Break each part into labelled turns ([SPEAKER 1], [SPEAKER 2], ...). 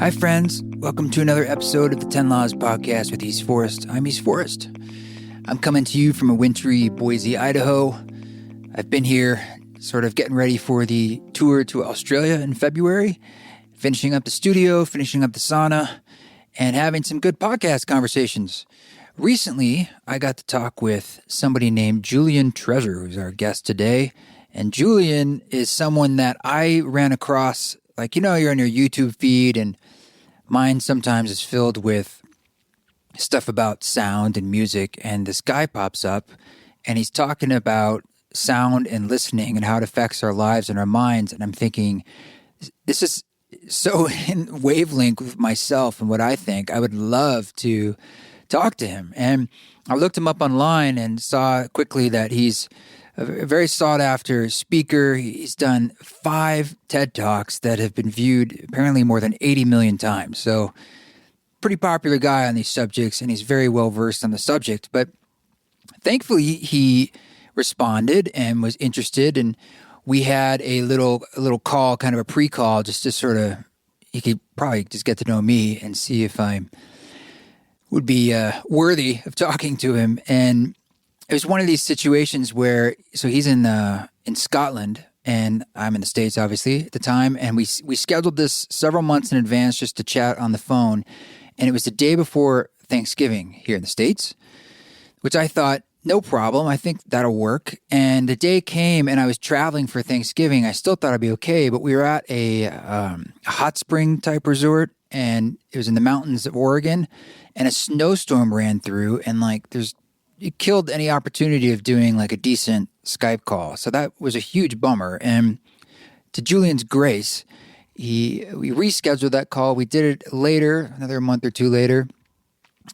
[SPEAKER 1] Hi, friends. Welcome to another episode of the 10 Laws Podcast with East Forest. I'm East Forest. I'm coming to you from a wintry Boise, Idaho. I've been here sort of getting ready for the tour to Australia in February, finishing up the studio, finishing up the sauna, and having some good podcast conversations. Recently, I got to talk with somebody named Julian Treasure, who's our guest today. And Julian is someone that I ran across, like, you're on your YouTube feed, and mine sometimes is filled with stuff about sound and music. And this guy pops up, and he's talking about sound and listening and how it affects our lives and our minds. And I'm thinking, this is so in wavelength with myself and what I think. I would love to talk to him. And I looked him up online and saw quickly that he's a very sought-after speaker. He's done 5 TED Talks that have been viewed apparently more than 80 million times. So pretty popular guy on these subjects, and he's very well-versed on the subject. But thankfully, he responded and was interested, and we had a little call, kind of a pre-call, just to sort of, he could probably just get to know me and see if I would be worthy of talking to him. And it was one of these situations where, so he's in Scotland, and I'm in the States, obviously, at the time, and we scheduled this several months in advance just to chat on the phone, and it was the day before Thanksgiving here in the States, which I thought, no problem, I think that'll work. And the day came, and I was traveling for Thanksgiving. I still thought I'd be okay, but we were at a hot spring type resort, and it was in the mountains of Oregon, and a snowstorm ran through, and it killed any opportunity of doing like a decent Skype call. So that was a huge bummer. And to Julian's grace, we rescheduled that call. We did it later, another month or two later.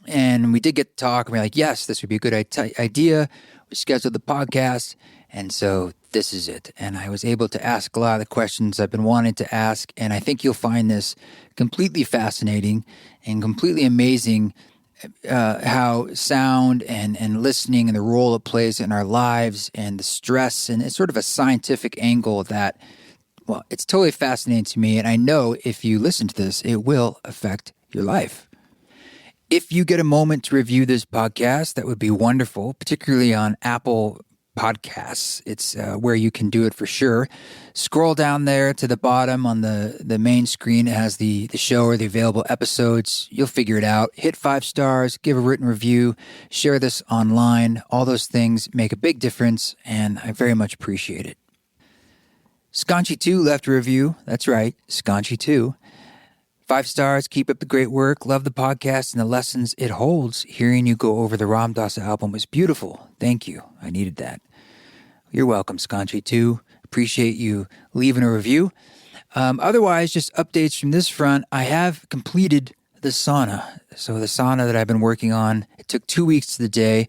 [SPEAKER 1] And we did get to talk. And we're like, yes, this would be a good idea. We scheduled the podcast. And so this is it. And I was able to ask a lot of the questions I've been wanting to ask. And I think you'll find this completely fascinating and completely amazing, how sound and listening and the role it plays in our lives and the stress. And it's sort of a scientific angle that, well, it's totally fascinating to me. And I know if you listen to this, it will affect your life. If you get a moment to review this podcast, that would be wonderful, particularly on Apple Podcasts. It's where you can do it for sure. Scroll down there to the bottom on the main screen. It has the show or the available episodes. You'll figure it out. Hit 5 stars, give a written review, share this online. All those things make a big difference, and I very much appreciate it. Sconchy2 left a review. That's right, Sconchy2. 5 stars, keep up the great work, love the podcast and the lessons it holds. Hearing you go over the Ram Dass album was beautiful. Thank you. I needed that. You're welcome, Sconchy2. Appreciate you leaving a review. Otherwise, just updates from this front. I have completed the sauna. So the sauna that I've been working on, it took 2 weeks to the day.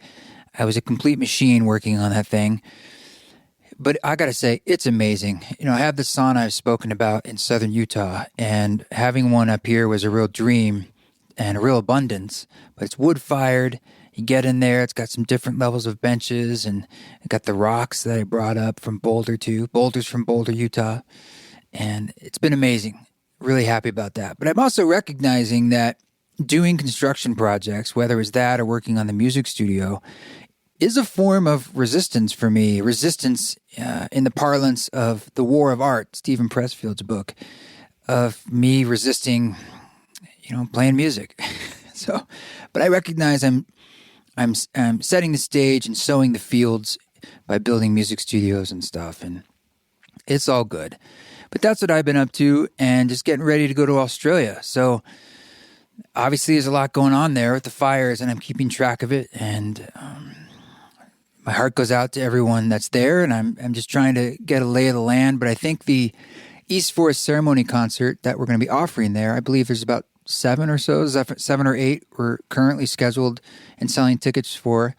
[SPEAKER 1] I was a complete machine working on that thing. But I got to say, it's amazing. I have the sauna I've spoken about in southern Utah, and having one up here was a real dream and a real abundance. But it's wood-fired. You get in there, it's got some different levels of benches, and it got the rocks that I brought up from Boulders from Boulder, Utah. And it's been amazing. Really happy about that. But I'm also recognizing that doing construction projects, whether it's that or working on the music studio, is a form of resistance for me. Resistance in the parlance of The War of Art, Stephen Pressfield's book, of me resisting, playing music. But I recognize I'm setting the stage and sowing the fields by building music studios and stuff, and it's all good. But that's what I've been up to, and just getting ready to go to Australia. So obviously there's a lot going on there with the fires, and I'm keeping track of it, and my heart goes out to everyone that's there, and I'm just trying to get a lay of the land. But I think the East Forest ceremony concert that we're going to be offering there, I believe there's about 7 or 8 we're currently scheduled and selling tickets for,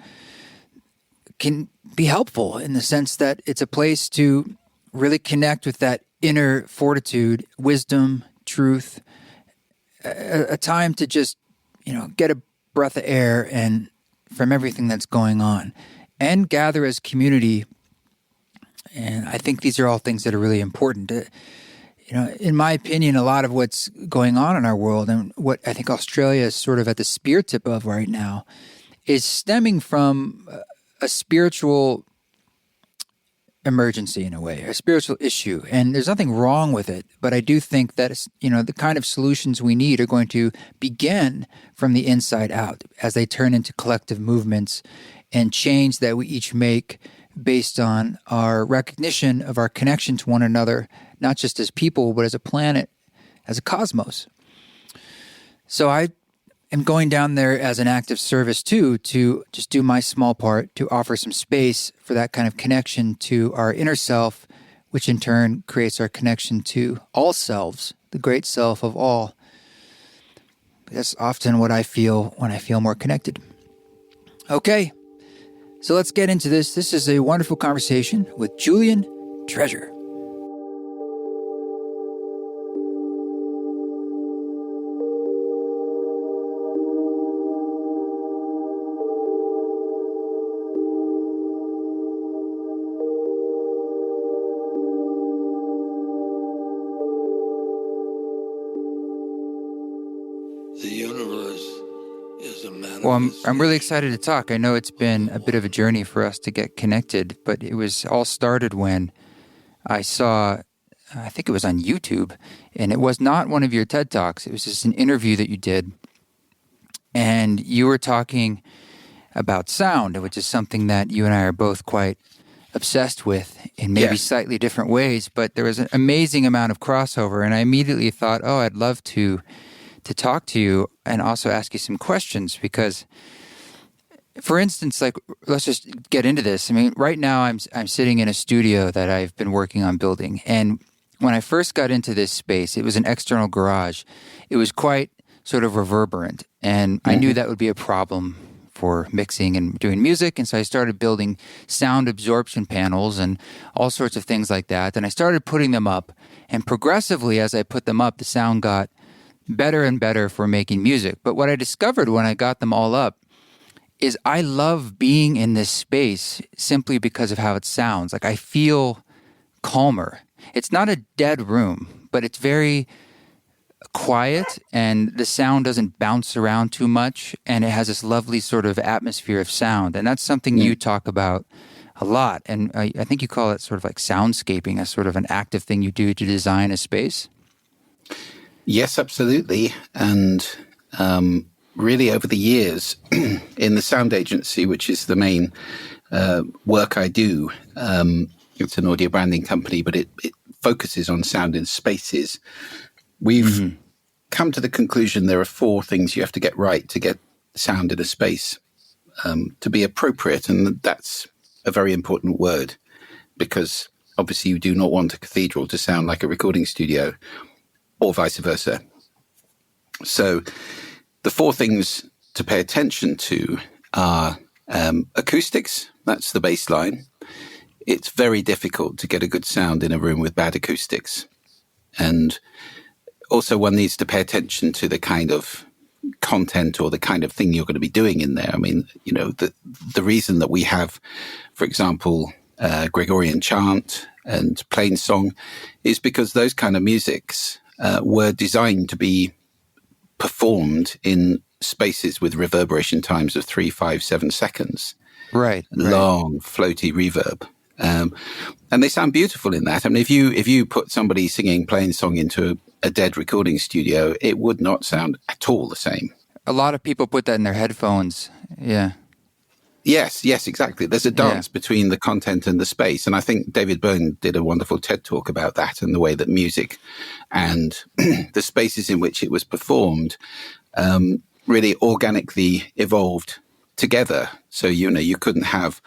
[SPEAKER 1] can be helpful in the sense that it's a place to really connect with that inner fortitude, wisdom, truth, a time to just, get a breath of air and from everything that's going on, and gather as community. And I think these are all things that are really important. in my opinion, a lot of what's going on in our world and what I think Australia is sort of at the spear tip of right now is stemming from a spiritual emergency in a way, a spiritual issue. And there's nothing wrong with it. But I do think that, the kind of solutions we need are going to begin from the inside out as they turn into collective movements and change that we each make based on our recognition of our connection to one another, not just as people, but as a planet, as a cosmos. So I am going down there as an act of service too, to just do my small part to offer some space for that kind of connection to our inner self, which in turn creates our connection to all selves, the great self of all. That's often what I feel when I feel more connected. Okay, so let's get into this. This is a wonderful conversation with Julian Treasure. Well, I'm really excited to talk. I know it's been a bit of a journey for us to get connected, but it was all started when I think it was on YouTube, and it was not one of your TED Talks. It was just an interview that you did, and you were talking about sound, which is something that you and I are both quite obsessed with in maybe slightly different ways, but there was an amazing amount of crossover, and I immediately thought, I'd love to talk to you and also ask you some questions because, for instance, let's just get into this. I mean, right now I'm sitting in a studio that I've been working on building, and when I first got into this space, it was an external garage. It was quite sort of reverberant, and I knew that would be a problem for mixing and doing music, and so I started building sound absorption panels and all sorts of things like that, and I started putting them up, and progressively as I put them up, the sound got better and better for making music. But what I discovered when I got them all up is I love being in this space simply because of how it sounds. Like I feel calmer. It's not a dead room, but it's very quiet and the sound doesn't bounce around too much, and it has this lovely sort of atmosphere of sound. And that's something you talk about a lot. And I think you call it sort of like soundscaping, as sort of an active thing you do to design a space.
[SPEAKER 2] Yes, absolutely. And really over the years in the sound agency, which is the main work I do, it's an audio branding company, but it focuses on sound in spaces. We've come to the conclusion there are 4 things you have to get right to get sound in a space to be appropriate. And that's a very important word because obviously you do not want a cathedral to sound like a recording studio, or vice versa. So the 4 things to pay attention to are acoustics. That's the baseline. It's very difficult to get a good sound in a room with bad acoustics. And also one needs to pay attention to the kind of content or the kind of thing you're going to be doing in there. I mean, the reason that we have, for example, Gregorian chant and plain song is because those kind of musics were designed to be performed in spaces with reverberation times of 3, 5, 7 seconds.
[SPEAKER 1] Right.
[SPEAKER 2] Long, floaty reverb. And they sound beautiful in that. I mean, if you put somebody singing plain song into a dead recording studio, it would not sound at all the same.
[SPEAKER 1] A lot of people put that in their headphones. Yeah.
[SPEAKER 2] Yes, exactly. There's a dance between the content and the space. And I think David Byrne did a wonderful TED talk about that and the way that music and the spaces in which it was performed really organically evolved together. So, you couldn't have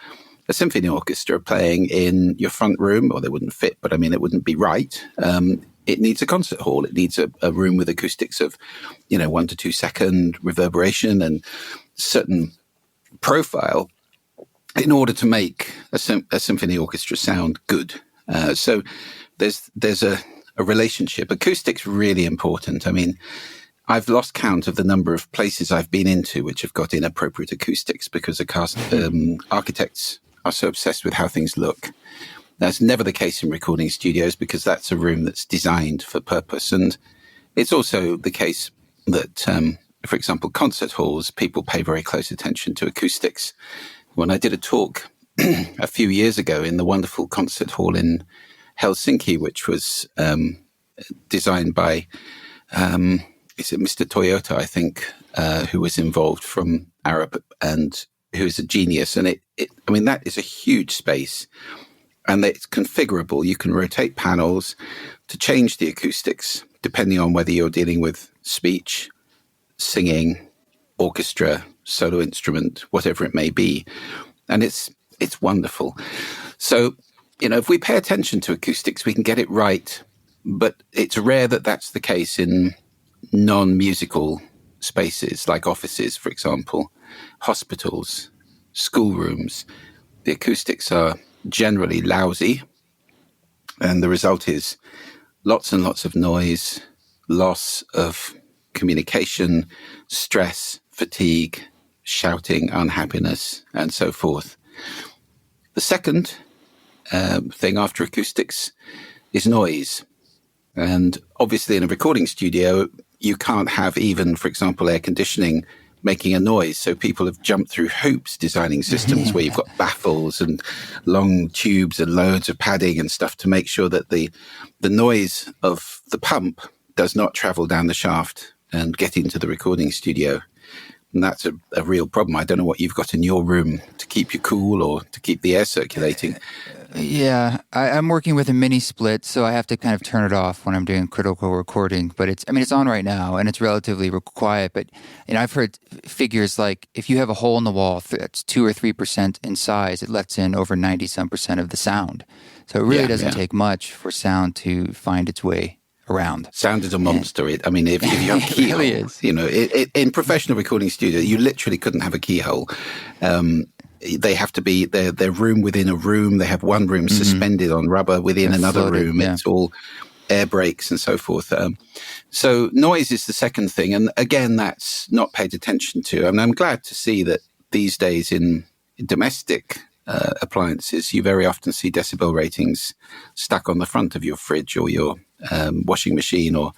[SPEAKER 2] a symphony orchestra playing in your front room, or they wouldn't fit, but I mean, it wouldn't be right. It needs a concert hall. It needs a room with acoustics of, 1 to 2 second reverberation and certain profile in order to make a symphony orchestra sound good. So there's a relationship. Acoustics really important. I mean, I've lost count of the number of places I've been into which have got inappropriate acoustics because architects are so obsessed with how things look. That's never the case in recording studios because that's a room that's designed for purpose. And it's also the case that, for example, concert halls, people pay very close attention to acoustics. When I did a talk a few years ago in the wonderful concert hall in Helsinki, which was designed by, is it Mr. Toyota, I think, who was involved from Arab and who's a genius. And that is a huge space. And it's configurable. You can rotate panels to change the acoustics, depending on whether you're dealing with speech, singing, orchestra, solo instrument, whatever it may be. And it's wonderful. So, if we pay attention to acoustics, we can get it right. But it's rare that that's the case in non-musical spaces, like offices, for example, hospitals, schoolrooms. The acoustics are generally lousy, and the result is lots and lots of noise, loss of communication, stress, fatigue, shouting, unhappiness, and so forth. The second thing after acoustics is noise. And obviously in a recording studio, you can't have even, for example, air conditioning making a noise. So people have jumped through hoops designing systems where you've got baffles and long tubes and loads of padding and stuff to make sure that the noise of the pump does not travel down the shaft and get into the recording studio. And that's a real problem. I don't know what you've got in your room to keep you cool or to keep the air circulating.
[SPEAKER 1] Yeah, I'm working with a mini split, so I have to kind of turn it off when I'm doing critical recording. But it's on right now, and it's relatively quiet. But I've heard figures like if you have a hole in the wall that's 2 or 3% in size, it lets in over 90-some% of the sound. So it really doesn't take much for sound to find its way around.
[SPEAKER 2] Sound is a monster. If you have a keyhole,
[SPEAKER 1] really is.
[SPEAKER 2] In professional recording studio, you literally couldn't have a keyhole. They have to be they're room within a room. They have one room suspended on rubber within another
[SPEAKER 1] floated,
[SPEAKER 2] room.
[SPEAKER 1] yeah.
[SPEAKER 2] It's all air brakes and so forth. So noise is the second thing. And again, that's not paid attention to. And I'm glad to see that these days in domestic appliances, you very often see decibel ratings stuck on the front of your fridge or your washing machine or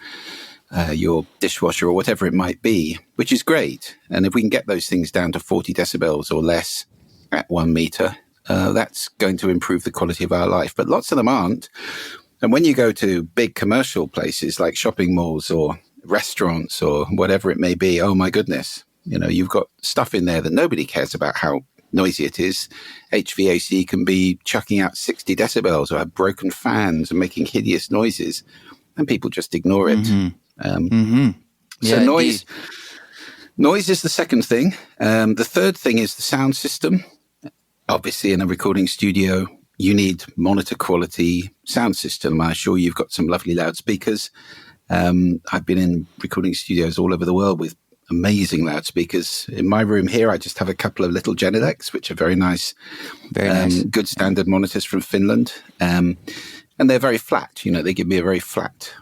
[SPEAKER 2] your dishwasher or whatever it might be, which is great. And if we can get those things down to 40 decibels or less at 1 meter, that's going to improve the quality of our life. But lots of them aren't. And when you go to big commercial places like shopping malls or restaurants or whatever it may be, oh my goodness, you've got stuff in there that nobody cares about how noisy it is. HVAC can be chucking out 60 decibels or have broken fans and making hideous noises, and people just ignore it. So noise is the second thing. The third thing is the sound system. Obviously, in a recording studio, you need monitor quality sound system. I'm sure you've got some lovely loudspeakers. I've been in recording studios all over the world with amazing loudspeakers. In my room here, I just have a couple of little Genelecs, which are very nice. Very nice. Good standard monitors from Finland. And they're very flat. They give me a very flat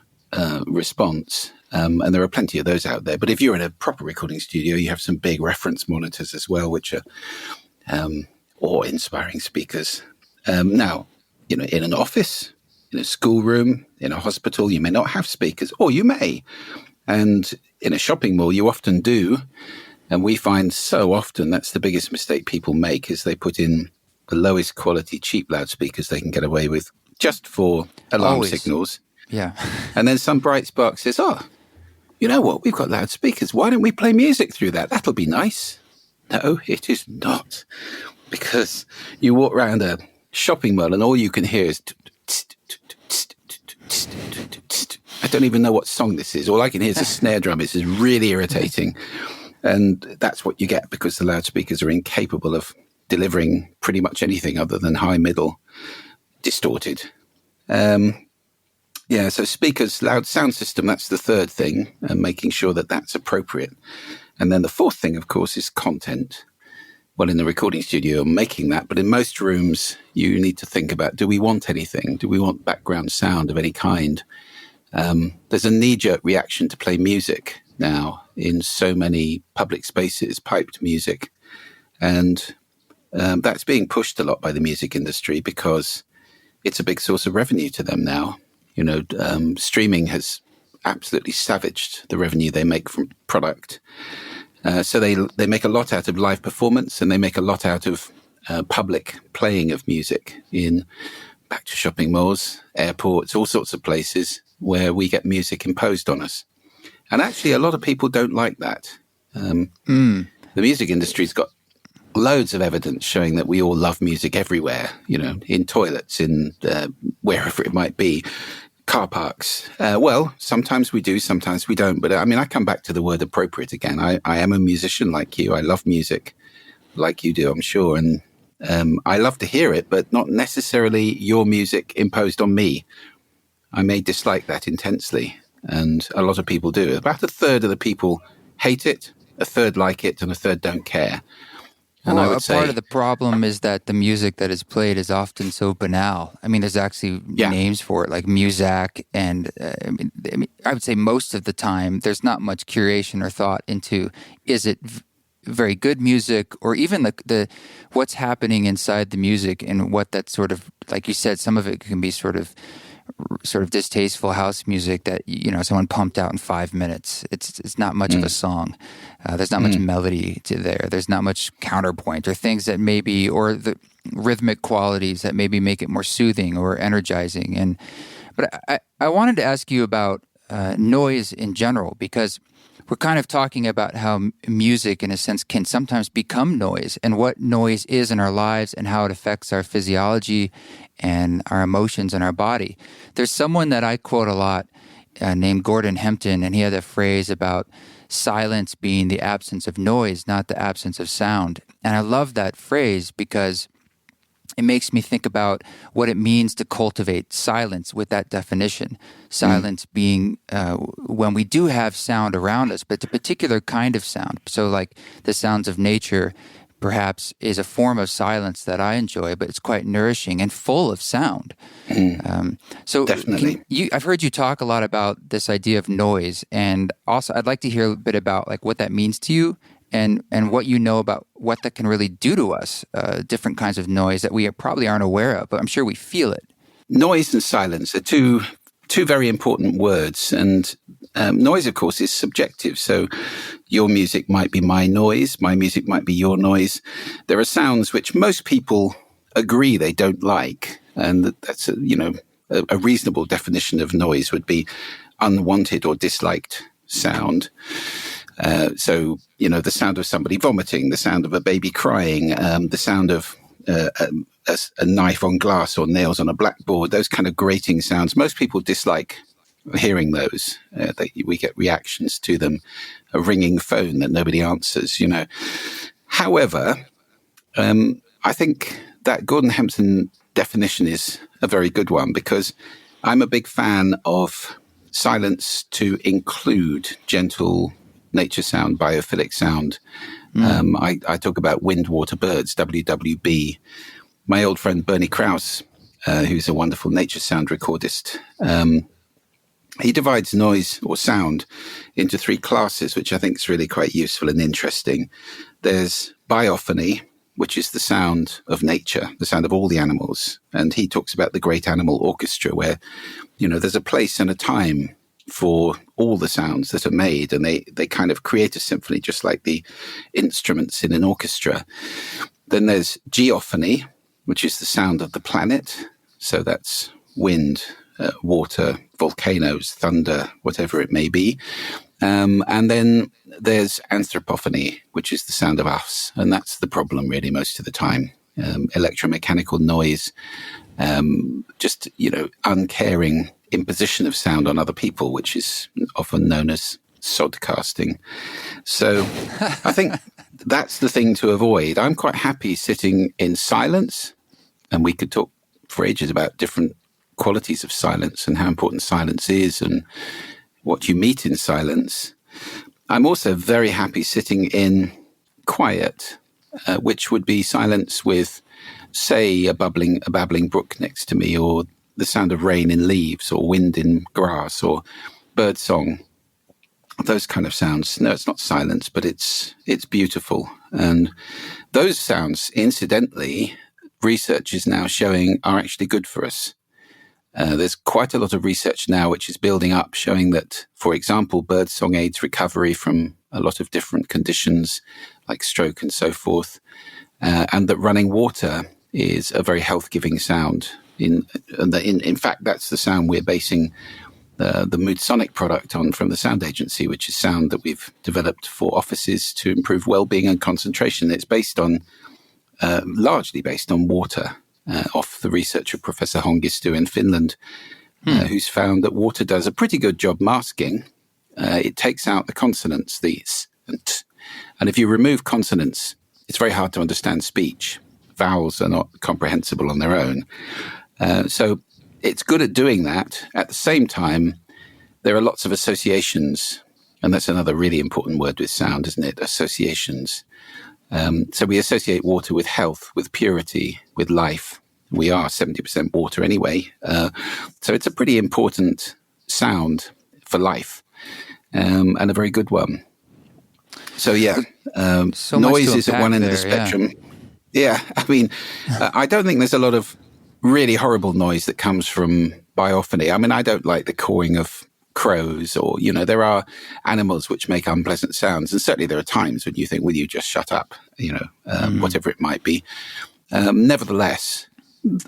[SPEAKER 2] response. And there are plenty of those out there. But if you're in a proper recording studio, you have some big reference monitors as well, which are awe-inspiring speakers. Now, in an office, in a schoolroom, in a hospital, you may not have speakers, or you may. And in a shopping mall, you often do. And we find so often that's the biggest mistake people make is they put in the lowest quality, cheap loudspeakers they can get away with just for alarm signals.
[SPEAKER 1] Yeah.
[SPEAKER 2] And then some bright spark says, you know what? We've got loudspeakers. Why don't we play music through that? That'll be nice. No, it is not. Because you walk around a shopping mall and all you can hear is... I don't even know what song this is. All I can hear is a snare drum. This is really irritating. And that's what you get because the loudspeakers are incapable of delivering pretty much anything other than high, middle, distorted. So speakers, loud sound system, that's the third thing, and making sure that that's appropriate. And then the fourth thing, of course, is content. Well, in the recording studio, I'm making that, but in most rooms, you need to think about, do we want anything? Do we want background sound of any kind? There's a knee-jerk reaction to play music now in so many public spaces, piped music. And that's being pushed a lot by the music industry because it's a big source of revenue to them now. Streaming has absolutely savaged the revenue they make from product. So they make a lot out of live performance, and they make a lot out of public playing of music in back to shopping malls, airports, all sorts of places where we get music imposed on us. And actually, a lot of people don't like that. The music industry's got loads of evidence showing that we all love music everywhere, in toilets, in wherever it might be, car parks. Well, sometimes we do, sometimes we don't. But I come back to the word appropriate again. I am a musician like you. I love music like you do, I'm sure. And I love to hear it, but not necessarily your music imposed on me. I may dislike that intensely. And a lot of people do. About a third of the people hate it, a third like it, and a third don't care. And
[SPEAKER 1] well,
[SPEAKER 2] I would say
[SPEAKER 1] part of the problem is that the music that is played is often so banal. There's actually names for it, like Muzak, and I would say most of the time there's not much curation or thought into is it very good music, or even the what's happening inside the music, and what that sort of, like you said, some of it can be sort of distasteful house music that someone pumped out in 5 minutes. It's not much of a song. There's not much melody to there. There's not much counterpoint or things that maybe, or the rhythmic qualities that maybe make it more soothing or energizing. But I wanted to ask you about noise in general, because we're kind of talking about how music, in a sense, can sometimes become noise, and what noise is in our lives and how it affects our physiology and our emotions and our body. There's someone that I quote a lot named Gordon Hempton, and he had a phrase about silence being the absence of noise, not the absence of sound. And I love that phrase because it makes me think about what it means to cultivate silence with that definition. Silence being when we do have sound around us, but a particular kind of sound. So like the sounds of nature perhaps is a form of silence that I enjoy, but it's quite nourishing and full of sound. So
[SPEAKER 2] definitely.
[SPEAKER 1] I've heard you talk a lot about this idea of noise, and also I'd like to hear a bit about like what that means to you, and what you know about what that can really do to us, different kinds of noise that we probably aren't aware of, but I'm sure we feel it.
[SPEAKER 2] Noise and silence are two very important words. And noise, of course, is subjective. So your music might be my noise. My music might be your noise. There are sounds which most people agree they don't like. And that's, a reasonable definition of noise would be unwanted or disliked sound. So, the sound of somebody vomiting, the sound of a baby crying, the sound of a knife on glass or nails on a blackboard, those kind of grating sounds. Most people dislike hearing those. We get reactions to them, a ringing phone that nobody answers, However, I think that Gordon Hempton definition is a very good one, because I'm a big fan of silence to include gentle nature sound, biophilic sound. I talk about wind, water, birds, WWB. My old friend Bernie Krause, who's a wonderful nature sound recordist, he divides noise or sound into 3 classes, which I think is really quite useful and interesting. There's biophony, which is the sound of nature, the sound of all the animals. And he talks about the great animal orchestra, where, there's a place and a time for all the sounds that are made, and they kind of create a symphony just like the instruments in an orchestra. Then there's geophony, which is the sound of the planet. So that's wind, water, volcanoes, thunder, whatever it may be. And then there's anthropophony, which is the sound of us. And that's the problem really most of the time. Electromechanical noise, just, uncaring imposition of sound on other people, which is often known as sodcasting. So I think that's the thing to avoid. I'm quite happy sitting in silence, and we could talk for ages about different qualities of silence and how important silence is and what you meet in silence. I'm also very happy sitting in quiet, which would be silence with, say, a babbling brook next to me, or the sound of rain in leaves, or wind in grass, or bird song, those kind of sounds. No, it's not silence, but it's beautiful. And those sounds, incidentally, research is now showing are actually good for us. There's quite a lot of research now which is building up showing that, for example, birdsong aids recovery from a lot of different conditions like stroke and so forth, and that running water is a very health-giving sound. In fact, that's the sound we're basing the Mood Sonic product on from the Sound Agency, which is sound that we've developed for offices to improve well-being and concentration. It's based on, largely based on water, off the research of Professor Hongisto in Finland, who's found that water does a pretty good job masking. It takes out the consonants, the s and t. And if you remove consonants, it's very hard to understand speech. Vowels are not comprehensible on their own. So it's good at doing that. At the same time, there are lots of associations, and that's another really important word with sound, isn't it? Associations. So we associate water with health, with purity, with life. We are 70% water anyway. So it's a pretty important sound for life, and a very good one. So yeah,
[SPEAKER 1] so
[SPEAKER 2] noise is at one end of the spectrum. Yeah, I mean, I don't think there's a lot of really horrible noise that comes from biophony. I mean, I don't like the cawing of crows, or, there are animals which make unpleasant sounds. And certainly there are times when you think, will you just shut up, whatever it might be. Nevertheless,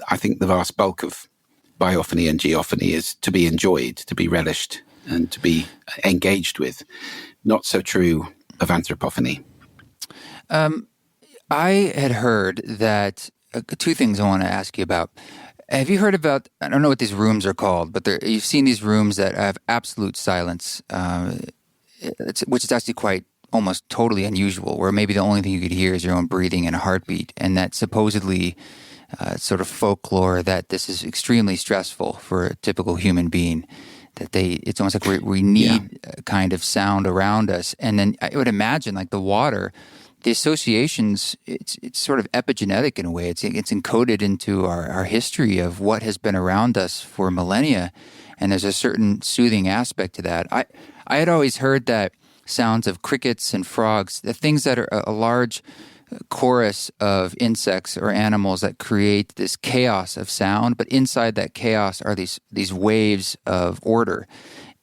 [SPEAKER 2] I think the vast bulk of biophony and geophony is to be enjoyed, to be relished, and to be engaged with. Not so true of anthropophony.
[SPEAKER 1] I had heard that two things I want to ask you about. Have you heard about, I don't know what these rooms are called, but you've seen these rooms that have absolute silence, which is actually quite almost totally unusual, where maybe the only thing you could hear is your own breathing and a heartbeat, and that supposedly sort of folklore that this is extremely stressful for a typical human being, that it's almost like we need a kind of sound around us. And then I would imagine like the water, the associations, it's sort of epigenetic in a way. It's encoded into our history of what has been around us for millennia, and there's a certain soothing aspect to that. I had always heard that sounds of crickets and frogs, the things that are a large chorus of insects or animals that create this chaos of sound, but inside that chaos are these waves of order.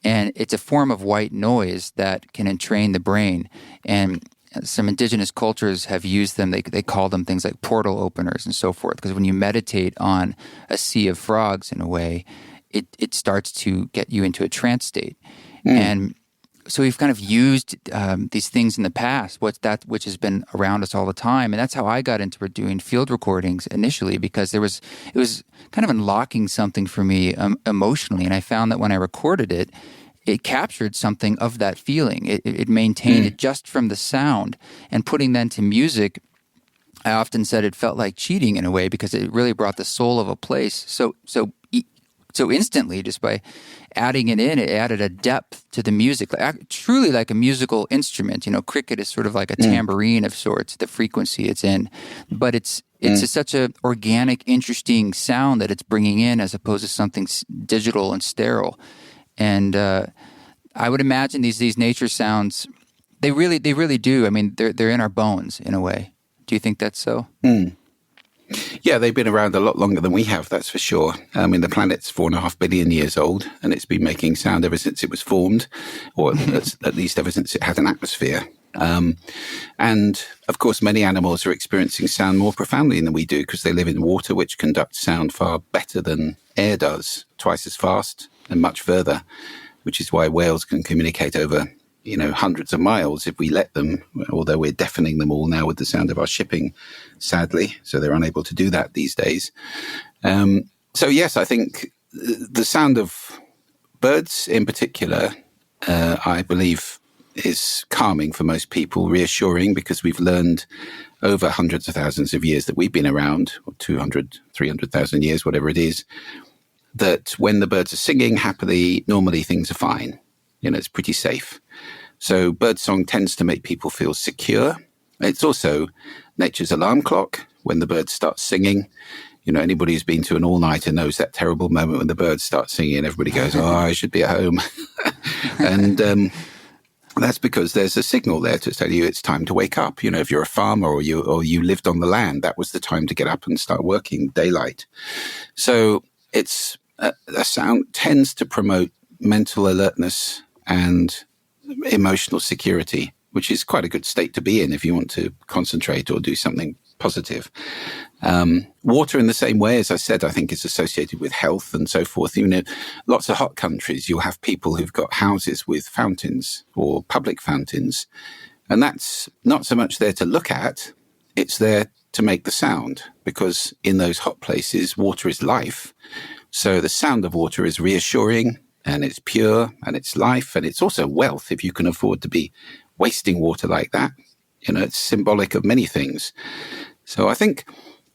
[SPEAKER 1] And it's a form of white noise that can entrain the brain. And some indigenous cultures have used them. They call them things like portal openers and so forth, because when you meditate on a sea of frogs in a way, it starts to get you into a trance state. And so we've kind of used these things in the past, which has been around us all the time. And that's how I got into doing field recordings initially, because it was kind of unlocking something for me emotionally. And I found that when I recorded it, it captured something of that feeling. It maintained it just from the sound. And putting that to music, I often said it felt like cheating in a way, because it really brought the soul of a place so instantly, just by adding it in, it added a depth to the music, truly like a musical instrument. Cricket is sort of like a tambourine of sorts, the frequency it's in. But it's such an organic, interesting sound that it's bringing in, as opposed to something digital and sterile. And I would imagine these nature sounds, they really do. I mean, they're in our bones in a way. Do you think that's so?
[SPEAKER 2] Yeah, they've been around a lot longer than we have, that's for sure. I mean, the planet's 4.5 billion years old, and it's been making sound ever since it was formed, or at least ever since it had an atmosphere. And, of course, many animals are experiencing sound more profoundly than we do, because they live in water, which conducts sound far better than air does, twice as fast and much further, which is why whales can communicate over hundreds of miles if we let them, although we're deafening them all now with the sound of our shipping, sadly. So they're unable to do that these days. So yes, I think the sound of birds in particular, I believe, is calming for most people, reassuring, because we've learned over hundreds of thousands of years that we've been around, or 200, 300,000 years, whatever it is, that when the birds are singing happily, normally things are fine. It's pretty safe. So birdsong tends to make people feel secure. It's also nature's alarm clock when the birds start singing. Anybody who's been to an all-nighter knows that terrible moment when the birds start singing and everybody goes, oh, I should be at home. And That's because there's a signal there to tell you it's time to wake up. If you're a farmer or you lived on the land, that was the time to get up and start working, daylight. So it's a sound tends to promote mental alertness and emotional security, which is quite a good state to be in if you want to concentrate or do something positive. Water in the same way, as I said, I think is associated with health and so forth. Lots of hot countries, you'll have people who've got houses with fountains or public fountains. And that's not so much there to look at, it's there to make the sound, because in those hot places, water is life. So the sound of water is reassuring, and it's pure, and it's life, and it's also wealth if you can afford to be wasting water like that. It's symbolic of many things. So I think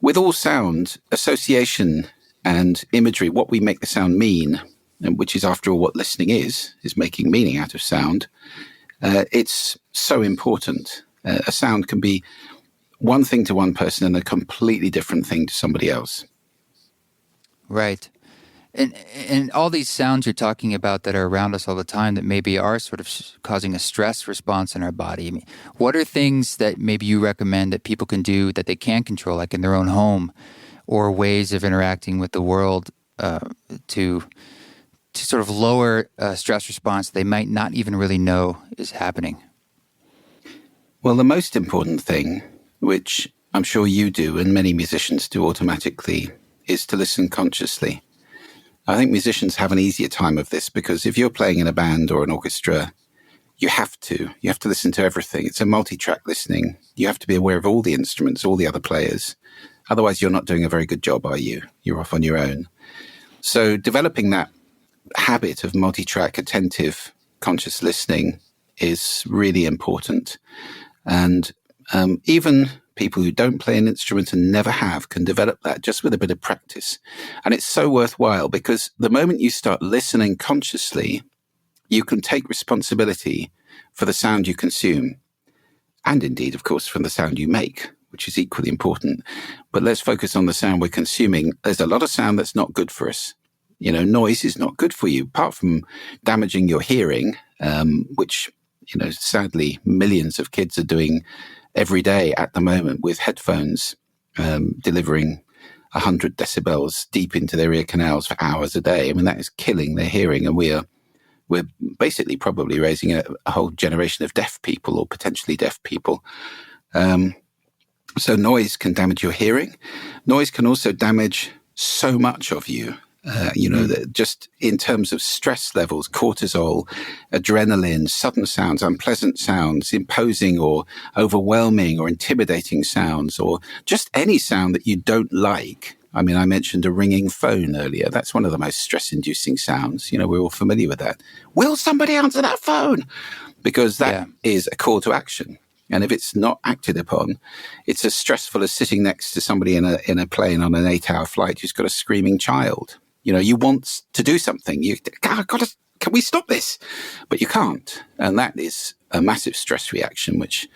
[SPEAKER 2] with all sound, association and imagery, what we make the sound mean, and which is after all what listening is making meaning out of sound, it's so important. A sound can be one thing to one person and a completely different thing to somebody else.
[SPEAKER 1] Right. And all these sounds you're talking about that are around us all the time that maybe are sort of causing a stress response in our body. I mean, what are things that maybe you recommend that people can do that they can control, like in their own home, or ways of interacting with the world to sort of lower stress response they might not even really know is happening?
[SPEAKER 2] Well, the most important thing, which I'm sure you do and many musicians do automatically, is to listen consciously. I think musicians have an easier time of this because if you're playing in a band or an orchestra, you have to listen to everything. It's a multi-track listening. You have to be aware of all the instruments, all the other players. Otherwise, you're not doing a very good job, are you? You're off on your own. So developing that habit of multi-track, attentive, conscious listening is really important. And even people who don't play an instrument and never have can develop that just with a bit of practice. And it's so worthwhile because the moment you start listening consciously, you can take responsibility for the sound you consume. And indeed, of course, from the sound you make, which is equally important. But let's focus on the sound we're consuming. There's a lot of sound that's not good for us. Noise is not good for you, apart from damaging your hearing, which, sadly, millions of kids are doing every day at the moment with headphones delivering 100 decibels deep into their ear canals for hours a day. I mean, that is killing their hearing, and we're basically probably raising a whole generation of deaf people or potentially deaf people. So noise can damage your hearing. Noise can also damage so much of you. That just in terms of stress levels, cortisol, adrenaline, sudden sounds, unpleasant sounds, imposing or overwhelming or intimidating sounds, or just any sound that you don't like. I mean, I mentioned a ringing phone earlier. That's one of the most stress-inducing sounds. We're all familiar with that. Will somebody answer that phone? Because that is a call to action. And if it's not acted upon, it's as stressful as sitting next to somebody in a plane on an 8-hour flight who's got a screaming child. You want to do something. Can we stop this? But you can't. And that is a massive stress reaction, which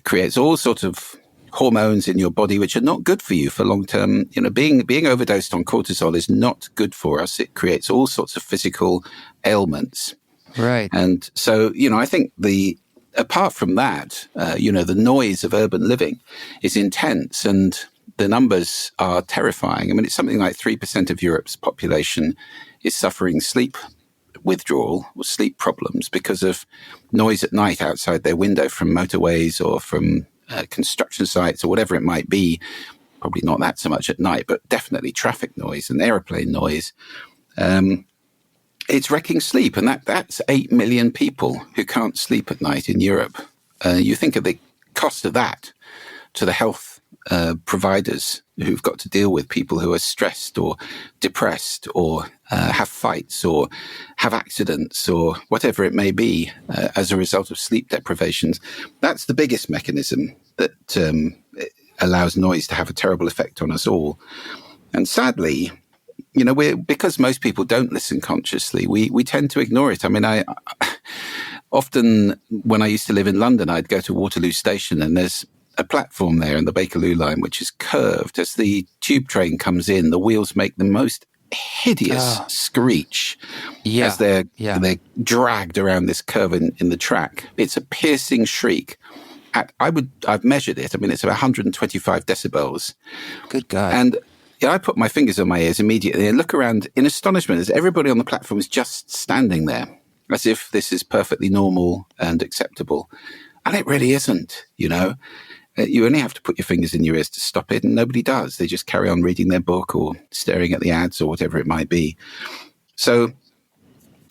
[SPEAKER 2] creates all sorts of hormones in your body, which are not good for you for long term. Being overdosed on cortisol is not good for us. It creates all sorts of physical ailments.
[SPEAKER 1] Right.
[SPEAKER 2] And so, I think apart from that, the noise of urban living is intense, and the numbers are terrifying. I mean, it's something like 3% of Europe's population is suffering sleep withdrawal or sleep problems because of noise at night outside their window from motorways or from construction sites or whatever it might be. Probably not that so much at night, but definitely traffic noise and aeroplane noise. It's wrecking sleep, and that's 8 million people who can't sleep at night in Europe. You think of the cost of that to the health providers who've got to deal with people who are stressed or depressed or have fights or have accidents or whatever it may be as a result of sleep deprivations. That's the biggest mechanism that allows noise to have a terrible effect on us all. And sadly, because most people don't listen consciously, we tend to ignore it. I mean, I often, when I used to live in London, I'd go to Waterloo Station, and there's a platform there in the Bakerloo line, which is curved. As the tube train comes in, the wheels make the most hideous screech as they're dragged around this curve in the track. It's a piercing shriek. I've measured it. I mean, it's about 125 decibels.
[SPEAKER 1] Good God.
[SPEAKER 2] And I put my fingers on my ears immediately and look around in astonishment as everybody on the platform is just standing there as if this is perfectly normal and acceptable. And it really isn't, you know. You only have to put your fingers in your ears to stop it, and nobody does. They just carry on reading their book or staring at the ads or whatever it might be. So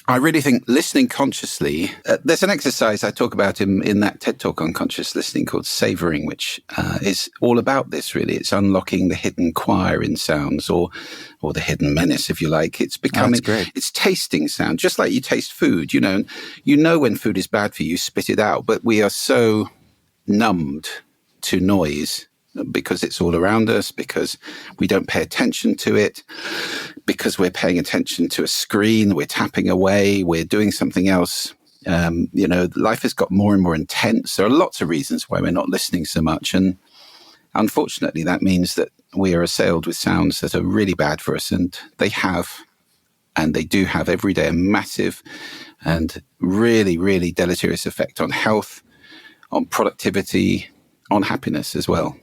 [SPEAKER 2] I really think listening consciously, there's an exercise I talk about in that TED Talk on conscious listening called savoring, which is all about this, really. It's unlocking the hidden choir in sounds or the hidden menace, if you like. It's becoming, it's tasting sound, just like you taste food, you know when food is bad for you, spit it out. But we are so numbed to noise because it's all around us, because we don't pay attention to it, because we're paying attention to a screen, we're tapping away, we're doing something else. Life has got more and more intense. There are lots of reasons why we're not listening so much. And unfortunately, that means that we are assailed with sounds that are really bad for us. And they do have every day a massive and really, really deleterious effect on health, on productivity, on happiness as well.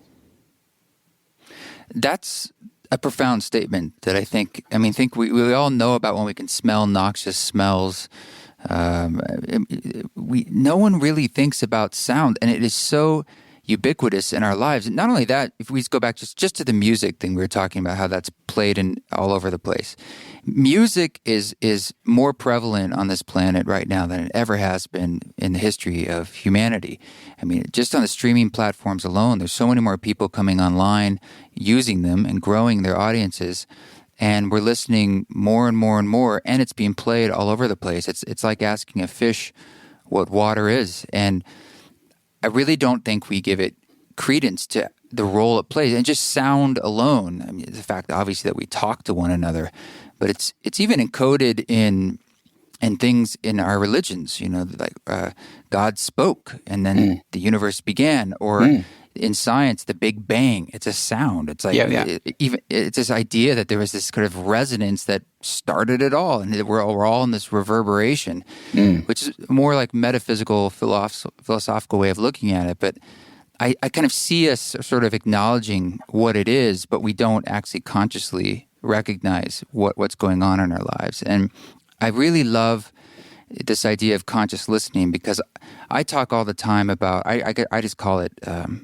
[SPEAKER 1] That's a profound statement that I think we all know about when we can smell noxious smells. No one really thinks about sound, and it is so ubiquitous in our lives. And not only that, if we go back just to the music thing we were talking about, how that's played in all over the place. Music is more prevalent on this planet right now than it ever has been in the history of humanity. I mean, just on the streaming platforms alone, there's so many more people coming online, using them and growing their audiences. And we're listening more and more and more, and it's being played all over the place. It's like asking a fish what water is. And I really don't think we give it credence to the role it plays. And just sound alone, I mean, the fact, obviously, that we talk to one another, but it's even encoded in things in our religions, like God spoke and then the universe began, or in science, the Big Bang. It's a sound. It's like it's this idea that there was this kind of resonance that started it all, and we're all in this reverberation, which is more like metaphysical, philosophical way of looking at it. But I kind of see us sort of acknowledging what it is, but we don't actually consciously recognize what's going on in our lives. And I really love this idea of conscious listening, because I talk all the time about, I just call it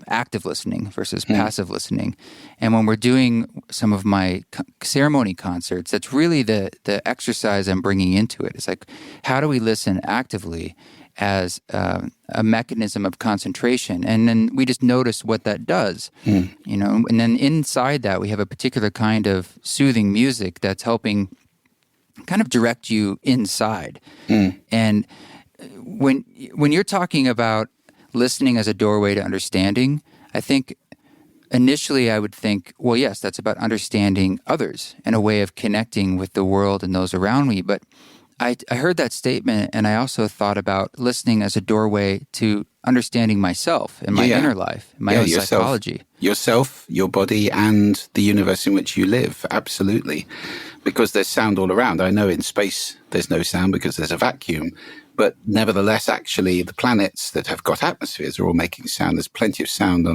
[SPEAKER 1] active listening versus passive listening. And when we're doing some of my ceremony concerts, that's really the exercise I'm bringing into it. It's like, how do we listen actively as a mechanism of concentration? And then we just notice what that does, and then inside that we have a particular kind of soothing music that's helping kind of direct you inside. And when you're talking about listening as a doorway to understanding, I think initially I would think, well, yes, that's about understanding others and a way of connecting with the world and those around me. But I heard that statement, and I also thought about listening as a doorway to understanding myself and my inner life, my own psychology.
[SPEAKER 2] Yourself, your body, and the universe in which you live. Absolutely. Because there's sound all around. I know in space there's no sound because there's a vacuum. But nevertheless, actually, the planets that have got atmospheres are all making sound. There's plenty of sound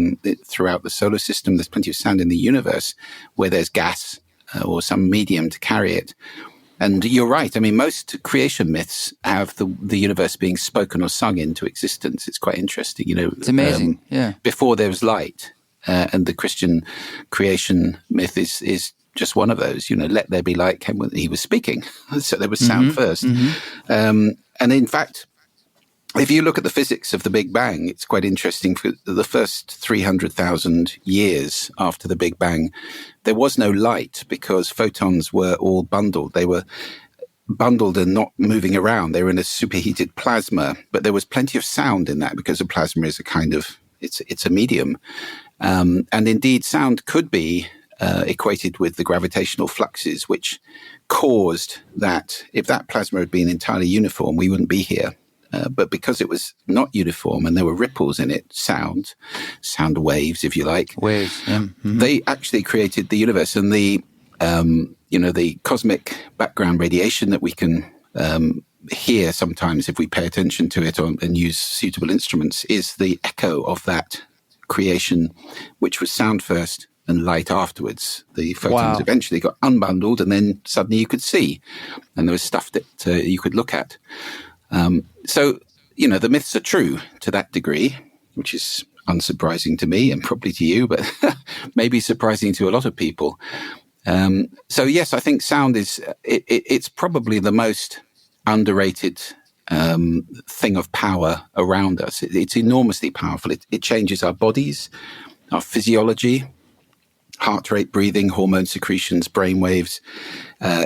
[SPEAKER 2] throughout the solar system. There's plenty of sound in the universe where there's gas or some medium to carry it. And you're right. I mean, most creation myths have the universe being spoken or sung into existence. It's quite interesting,
[SPEAKER 1] It's amazing,
[SPEAKER 2] Before there was light, and the Christian creation myth is just one of those. Let there be light came when he was speaking. So there was sound first. And in fact, if you look at the physics of the Big Bang, it's quite interesting. For the first 300,000 years after the Big Bang, there was no light because photons were all bundled. They were bundled and not moving around. They were in a superheated plasma, but there was plenty of sound in that because a plasma is a kind of, it's a medium. And indeed, sound could be equated with the gravitational fluxes, which caused that if that plasma had been entirely uniform, we wouldn't be here. But because it was not uniform and there were ripples in it, sound waves, if you like,
[SPEAKER 1] waves,
[SPEAKER 2] they actually created the universe. And the the cosmic background radiation that we can hear sometimes if we pay attention to it and use suitable instruments is the echo of that creation, which was sound first and light afterwards. The photons eventually got unbundled, and then suddenly you could see, and there was stuff that you could look at. So, the myths are true to that degree, which is unsurprising to me and probably to you, but maybe surprising to a lot of people. So yes, I think sound it's probably the most underrated thing of power around us. It's enormously powerful. It changes our bodies, our physiology, heart rate, breathing, hormone secretions, brain waves,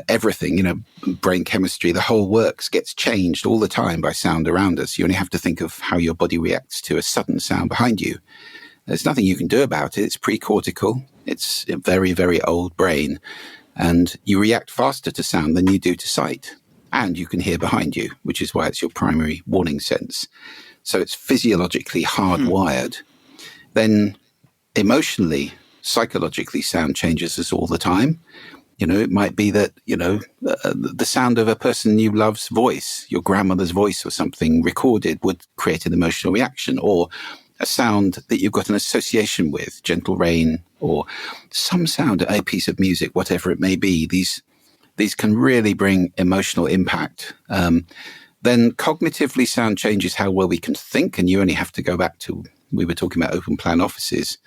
[SPEAKER 2] everything, brain chemistry, the whole works gets changed all the time by sound around us. You only have to think of how your body reacts to a sudden sound behind you. There's nothing you can do about it. It's pre-cortical. It's a very, very old brain. And you react faster to sound than you do to sight. And you can hear behind you, which is why it's your primary warning sense. So it's physiologically hardwired. Then emotionally, psychologically, sound changes us all the time. It might be that, the sound of a person you love's voice, your grandmother's voice or something recorded would create an emotional reaction, or a sound that you've got an association with, gentle rain, or some sound, a piece of music, whatever it may be. These can really bring emotional impact. Then cognitively, sound changes how well we can think. And you only have to go back to, we were talking about open plan offices.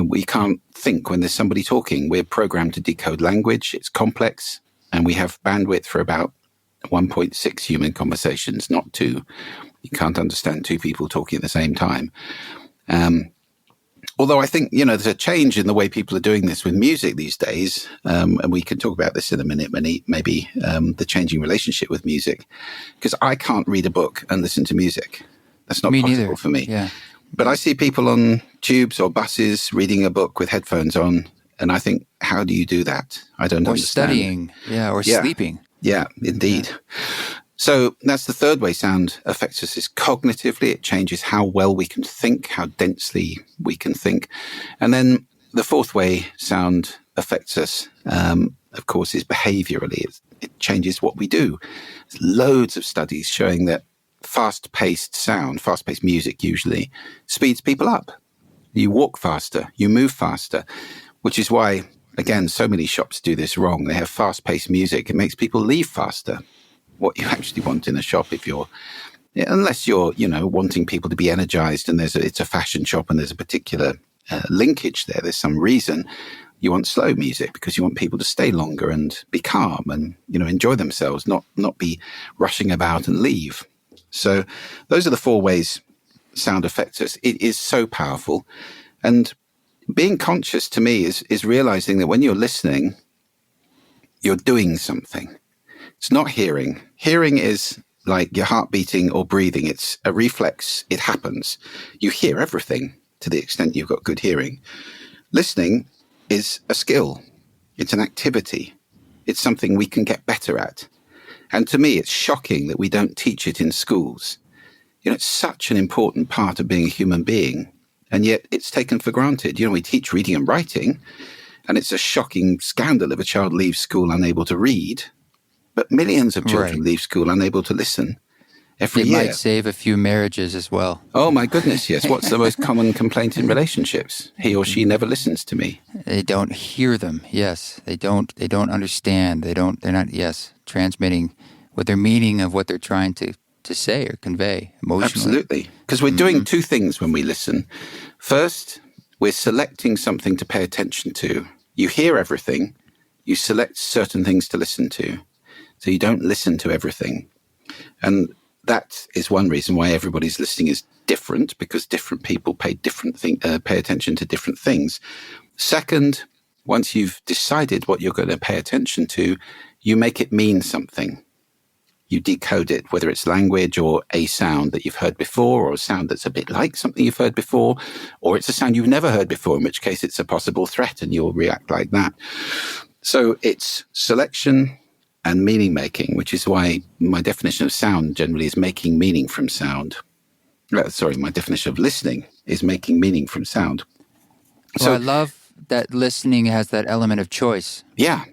[SPEAKER 2] We can't think when there's somebody talking. We're programmed to decode language. It's complex. And we have bandwidth for about 1.6 human conversations, not 2. You can't understand 2 people talking at the same time. Although I think, there's a change in the way people are doing this with music these days. And we can talk about this in a minute, maybe the changing relationship with music. Because I can't read a book and listen to music. That's not possible for me.
[SPEAKER 1] Yeah.
[SPEAKER 2] But I see people on tubes or buses reading a book with headphones on. And I think, how do you do that? I don't understand.
[SPEAKER 1] Or studying. Or sleeping.
[SPEAKER 2] Yeah, indeed. Yeah. So that's the third way sound affects us, is cognitively. It changes how well we can think, how densely we can think. And then the fourth way sound affects us, of course, is behaviorally. It changes what we do. There's loads of studies showing that fast-paced sound, fast-paced music usually, speeds people up. You walk faster, you move faster, which is why, again, so many shops do this wrong. They have fast-paced music. It makes people leave faster. What you actually want in a shop, unless you're, wanting people to be energized and it's a fashion shop and there's a particular linkage there, there's some reason you want slow music because you want people to stay longer and be calm and, enjoy themselves, not be rushing about and leave. So those are the 4 ways sound affects us. It is so powerful. And being conscious to me is realizing that when you're listening, you're doing something. It's not hearing. Hearing is like your heart beating or breathing. It's a reflex. It happens. You hear everything to the extent you've got good hearing. Listening is a skill. It's an activity. It's something we can get better at. And to me, it's shocking that we don't teach it in schools. It's such an important part of being a human being. And yet it's taken for granted. We teach reading and writing, and it's a shocking scandal if a child leaves school unable to read. But millions of children leave school unable to listen every year.
[SPEAKER 1] It might save a few marriages as well.
[SPEAKER 2] Oh, my goodness, yes. What's the most common complaint in relationships? He or she never listens to me.
[SPEAKER 1] They don't hear them, yes. They don't understand. They're not, transmitting what their meaning of what they're trying to say or convey emotionally.
[SPEAKER 2] Absolutely. Because we're doing 2 things when we listen. First, we're selecting something to pay attention to. You hear everything. You select certain things to listen to. So you don't listen to everything. And that is one reason why everybody's listening is different, because different people pay attention to different things. Second, once you've decided what you're going to pay attention to, you make it mean something. You decode it, whether it's language or a sound that you've heard before, or a sound that's a bit like something you've heard before, or it's a sound you've never heard before, in which case it's a possible threat and you'll react like that. So it's selection and meaning making, which is why my definition of sound generally is making meaning from sound. My definition of listening is making meaning from sound.
[SPEAKER 1] Well, I love that listening has that element of choice.
[SPEAKER 2] Yeah,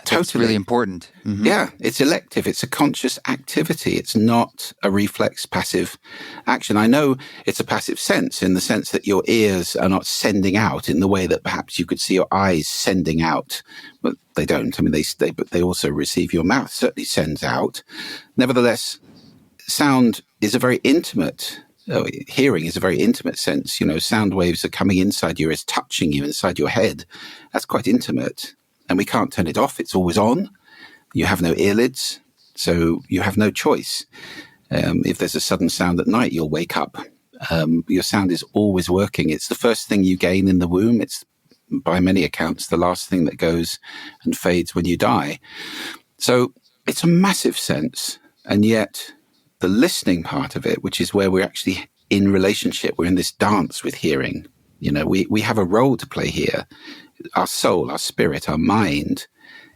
[SPEAKER 1] That's
[SPEAKER 2] totally.
[SPEAKER 1] really important. Mm-hmm.
[SPEAKER 2] Yeah, it's elective. It's a conscious activity. It's not a reflex passive action. I know it's a passive sense in the sense that your ears are not sending out in the way that perhaps you could see your eyes sending out, but they don't. I mean, but they also receive. Your mouth certainly sends out. Nevertheless, sound is a very intimate. Hearing is a very intimate sense. Sound waves are coming inside your ears, touching you inside your head. That's quite intimate. And we can't turn it off. It's always on. You have no earlids, so you have no choice. If there's a sudden sound at night, you'll wake up. Your sound is always working. It's the first thing you gain in the womb. It's, by many accounts, the last thing that goes and fades when you die. So it's a massive sense. And yet the listening part of it, which is where we're actually in relationship, we're in this dance with hearing. We have a role to play here. Our soul, our spirit, our mind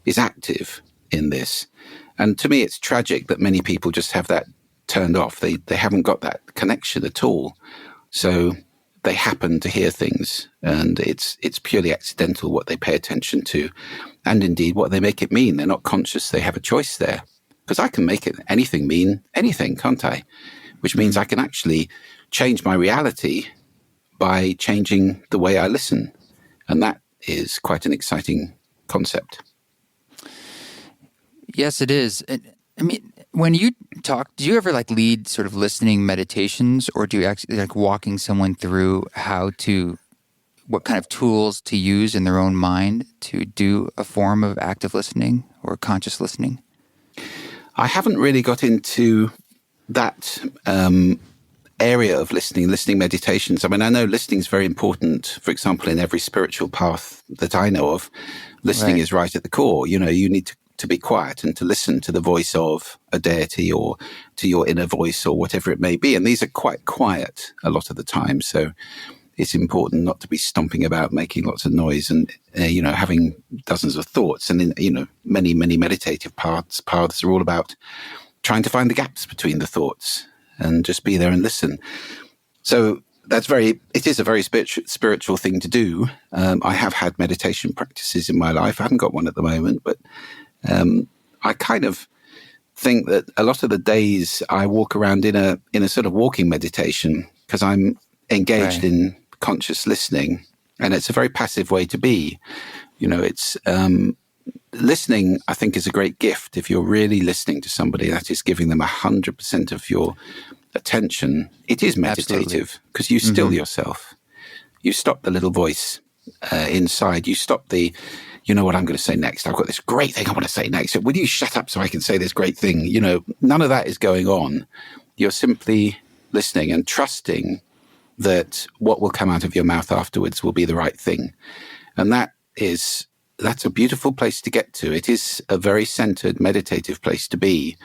[SPEAKER 2] is active in this. And to me, it's tragic that many people just have that turned off. They haven't got that connection at all. So they happen to hear things, and it's purely accidental what they pay attention to, and indeed what they make it mean. They're not conscious. They have a choice there. Because I can make anything mean anything, can't I? Which means I can actually change my reality by changing the way I listen. And that is quite an exciting concept.
[SPEAKER 1] Yes, it is. I mean, when you talk, do you ever lead sort of listening meditations, or do you actually walking someone through what kind of tools to use in their own mind to do a form of active listening or conscious listening?
[SPEAKER 2] I haven't really got into that area of listening meditations. I mean, I know listening is very important. For example, in every spiritual path that I know of, listening is right at the core. You need to be quiet and to listen to the voice of a deity or to your inner voice or whatever it may be. And these are quite quiet a lot of the time. So it's important not to be stomping about, making lots of noise and, having dozens of thoughts. And, many, many meditative paths are all about trying to find the gaps between the thoughts and just be there and listen. So it is a very spiritual thing to do. I have had meditation practices in my life. I haven't got one at the moment, but I kind of think that a lot of the days I walk around in a sort of walking meditation because I'm engaged in conscious listening, and it's a very passive way to be. It's listening, I think, is a great gift. If you're really listening to somebody, that is giving them 100% of your attention. It is meditative because you still yourself. You stop the little voice inside. You stop you know what I'm going to say next. I've got this great thing I want to say next. So will you shut up so I can say this great thing? None of that is going on. You're simply listening and trusting that what will come out of your mouth afterwards will be the right thing. And that's a beautiful place to get to. It is a very centered, meditative place to be.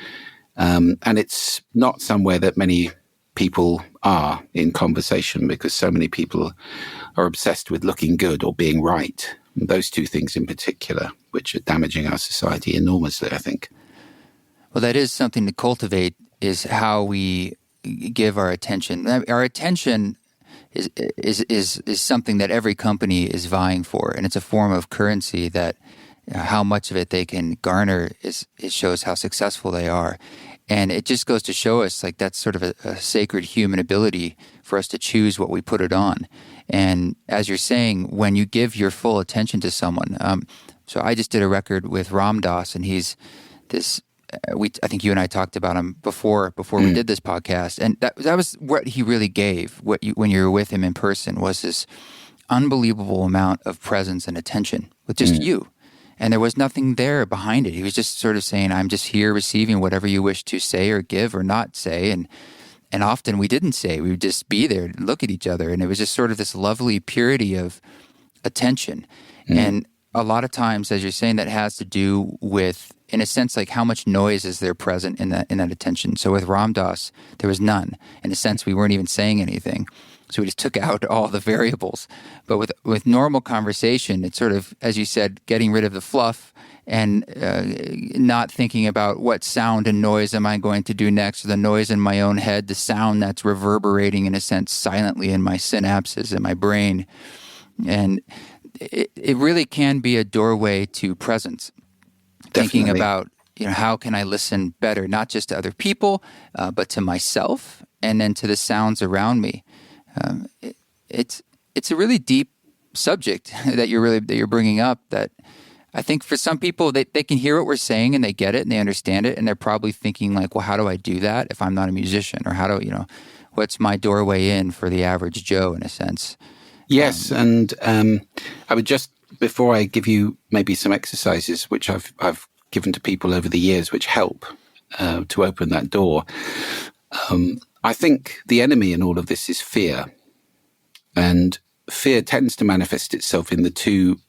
[SPEAKER 2] And it's not somewhere that many people are in conversation because so many people are obsessed with looking good or being right. And those two things in particular, which are damaging our society enormously, I think.
[SPEAKER 1] Well, that is something to cultivate, is how we give our attention. Our attention is something that every company is vying for, and it's a form of currency that how much of it they can garner it shows how successful they are. And it just goes to show us that's sort of a sacred human ability for us to choose what we put it on. And as you're saying, when you give your full attention to someone, so I just did a record with Ram Dass, and he's this. I think you and I talked about him before we did this podcast, and that was what he really gave. When you were with him in person was this unbelievable amount of presence and attention with just you, and there was nothing there behind it. He was just sort of saying, "I'm just here receiving whatever you wish to say or give or not say," and often we didn't say. We would just be there and look at each other, and it was just sort of this lovely purity of attention. And a lot of times, as you're saying, that has to do with, in a sense, how much noise is there present in that attention. So with Ram Dass, there was none. In a sense, we weren't even saying anything. So we just took out all the variables. But with normal conversation, it's sort of, as you said, getting rid of the fluff and not thinking about what sound and noise am I going to do next, or the noise in my own head, the sound that's reverberating, in a sense, silently in my synapses in my brain. And it really can be a doorway to presence.
[SPEAKER 2] Definitely.
[SPEAKER 1] Thinking about, how can I listen better, not just to other people, but to myself and then to the sounds around me. It's a really deep subject that you're bringing up, that I think for some people, they can hear what we're saying and they get it and they understand it. And they're probably thinking like, well, how do I do that if I'm not a musician? Or what's my doorway in for the average Joe, in a sense?
[SPEAKER 2] Yes. And I would just, before I give you maybe some exercises, which I've given to people over the years, which help to open that door. I think the enemy in all of this is fear. And fear tends to manifest itself in the two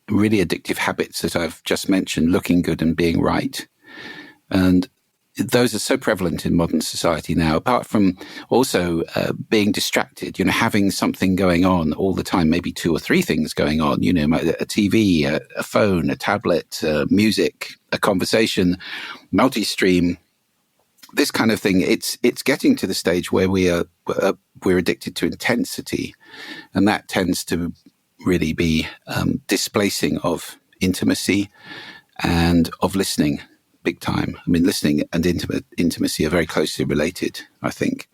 [SPEAKER 2] really addictive habits that I've just mentioned, looking good and being right. And those are so prevalent in modern society now, apart from also being distracted, having something going on all the time, maybe 2 or 3 things going on, a TV, a phone, a tablet, music, a conversation, multi-stream, this kind of thing. It's getting to the stage where we're addicted to intensity, and that tends to really be displacing of intimacy and of listening big time. I mean, listening and intimacy are very closely related, I think.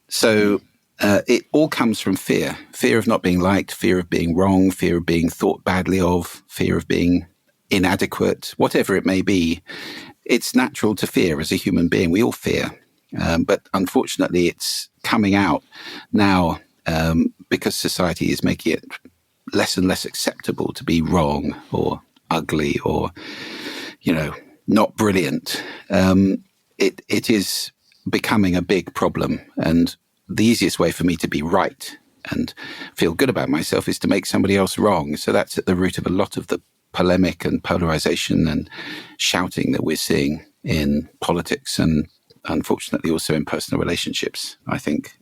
[SPEAKER 2] So it all comes from fear of not being liked, fear of being wrong, fear of being thought badly of, fear of being inadequate, whatever it may be. It's natural to fear as a human being. We all fear. But unfortunately, it's coming out now because society is making it less and less acceptable to be wrong or ugly or, not brilliant. It is becoming a big problem. And the easiest way for me to be right and feel good about myself is to make somebody else wrong. So that's at the root of a lot of the polemic and polarization and shouting that we're seeing in politics and unfortunately also in personal relationships. I think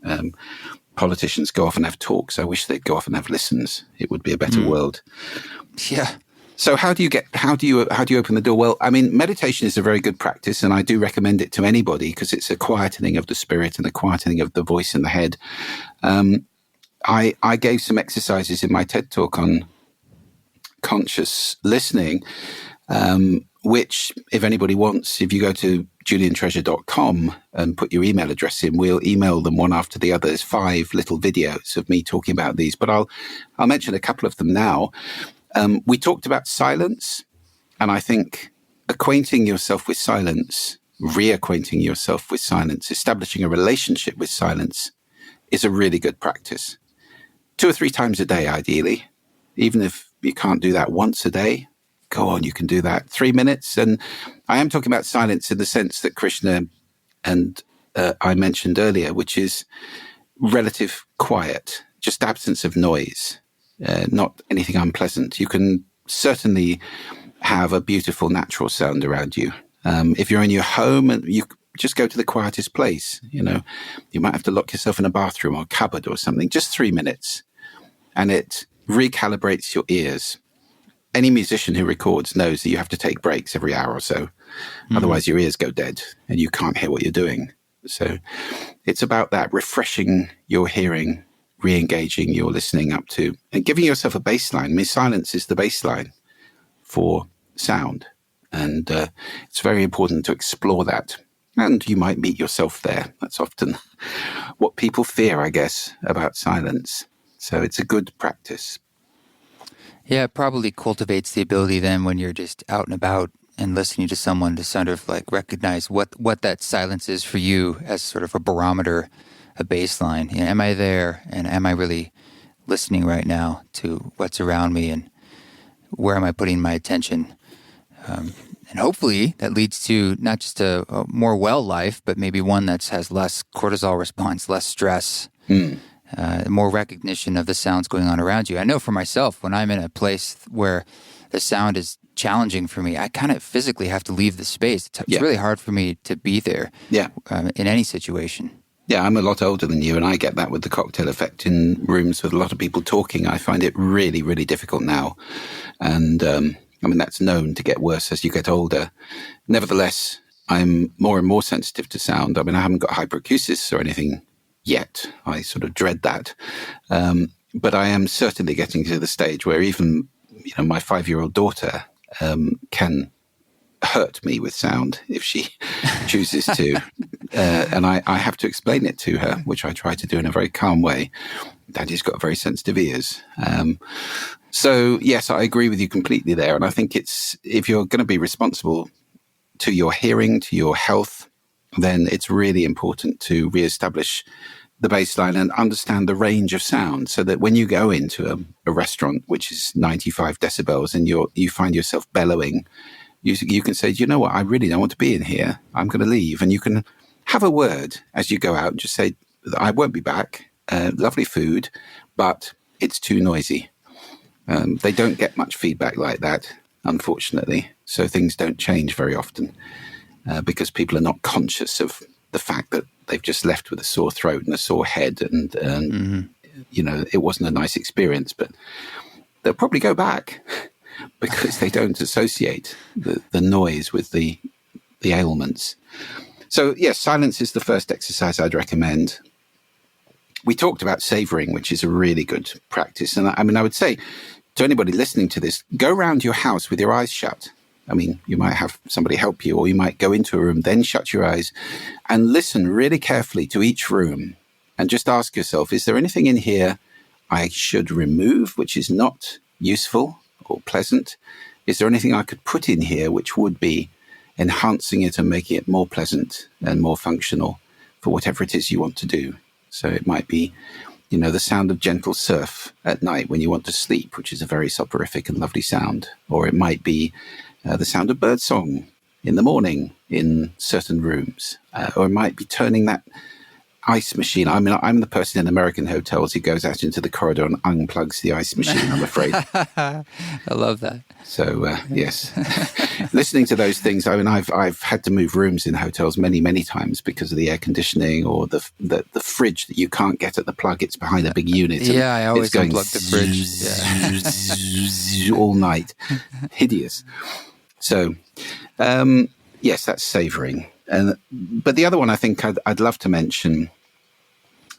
[SPEAKER 2] politicians go off and have talks. I wish they'd go off and have listens. It would be a better world.
[SPEAKER 1] Yeah.
[SPEAKER 2] So how do you open the door? Well, I mean, meditation is a very good practice, and I do recommend it to anybody because it's a quietening of the spirit and a quietening of the voice in the head. I gave some exercises in my TED talk on conscious listening, which if anybody wants, if you go to juliantreasure.com and put your email address in, we'll email them one after the other. There's 5 little videos of me talking about these, but I'll mention a couple of them now. We talked about silence, and I think acquainting yourself with silence, reacquainting yourself with silence, establishing a relationship with silence is a really good practice. 2 or 3 times a day, ideally. Even if you can't do that once a day, go on, you can do that. 3 minutes. And I am talking about silence in the sense that Krishna and I mentioned earlier, which is relative quiet, just absence of noise. Not anything unpleasant. You can certainly have a beautiful natural sound around you. If you're in your home and you just go to the quietest place, you might have to lock yourself in a bathroom or cupboard or something, just 3 minutes. And it recalibrates your ears. Any musician who records knows that you have to take breaks every hour or so. Otherwise your ears go dead and you can't hear what you're doing. So it's about that, refreshing your hearing, re-engaging your listening up to, and giving yourself a baseline. I mean, silence is the baseline for sound. And it's very important to explore that. And you might meet yourself there. That's often what people fear, I guess, about silence. So it's a good practice.
[SPEAKER 1] Yeah, it probably cultivates the ability then when you're just out and about and listening to someone to sort of like recognize what that silence is for you as sort of a barometer, a baseline. Am I there, and am I really listening right now to what's around me, and where am I putting my attention? And hopefully that leads to not just a more well life, but maybe one that has less cortisol response, less stress, more recognition of the sounds going on around you. I know for myself, when I'm in a place where the sound is challenging for me, I kind of physically have to leave the space. It's really hard for me to be there in any situation.
[SPEAKER 2] Yeah, I'm a lot older than you, and I get that with the cocktail effect in rooms with a lot of people talking. I find it really, really difficult now. And I mean, that's known to get worse as you get older. Nevertheless, I'm more and more sensitive to sound. I mean, I haven't got hyperacusis or anything yet. I sort of dread that. But I am certainly getting to the stage where even, my 5-year-old daughter can hurt me with sound if she chooses to. And I have to explain it to her, which I try to do in a very calm way. Daddy's got very sensitive ears. So, yes, I agree with you completely there. And I think if you're going to be responsible to your hearing, to your health, then it's really important to reestablish the baseline and understand the range of sound, so that when you go into a restaurant, which is 95 decibels, and you find yourself bellowing, you can say, you know what, I really don't want to be in here. I'm going to leave. And you can have a word as you go out and just say, I won't be back. Lovely food, but it's too noisy. They don't get much feedback like that, unfortunately. So things don't change very often because people are not conscious of the fact that they've just left with a sore throat and a sore head, and it wasn't a nice experience. But they'll probably go back because they don't associate the noise with the ailments. So, yes, silence is the first exercise I'd recommend. We talked about savoring, which is a really good practice. And I would say to anybody listening to this, go around your house with your eyes shut. You might have somebody help you, or you might go into a room, then shut your eyes and listen really carefully to each room and just ask yourself, is there anything in here I should remove, which is not useful or pleasant? Is there anything I could put in here which would be enhancing it and making it more pleasant and more functional for whatever it is you want to do? So it might be, the sound of gentle surf at night when you want to sleep, which is a very soporific and lovely sound. Or it might be the sound of birdsong in the morning in certain rooms. Or it might be turning that ice machine. I'm the person in American hotels who goes out into the corridor and unplugs the ice machine, I'm afraid.
[SPEAKER 1] I love that.
[SPEAKER 2] So, yes, listening to those things. I've had to move rooms in hotels many, many times because of the air conditioning or the fridge that you can't get at the plug. It's behind a big unit.
[SPEAKER 1] Yeah, I always unplug the fridge
[SPEAKER 2] all night. Hideous. So, yes, that's savoring. But the other one I think I'd love to mention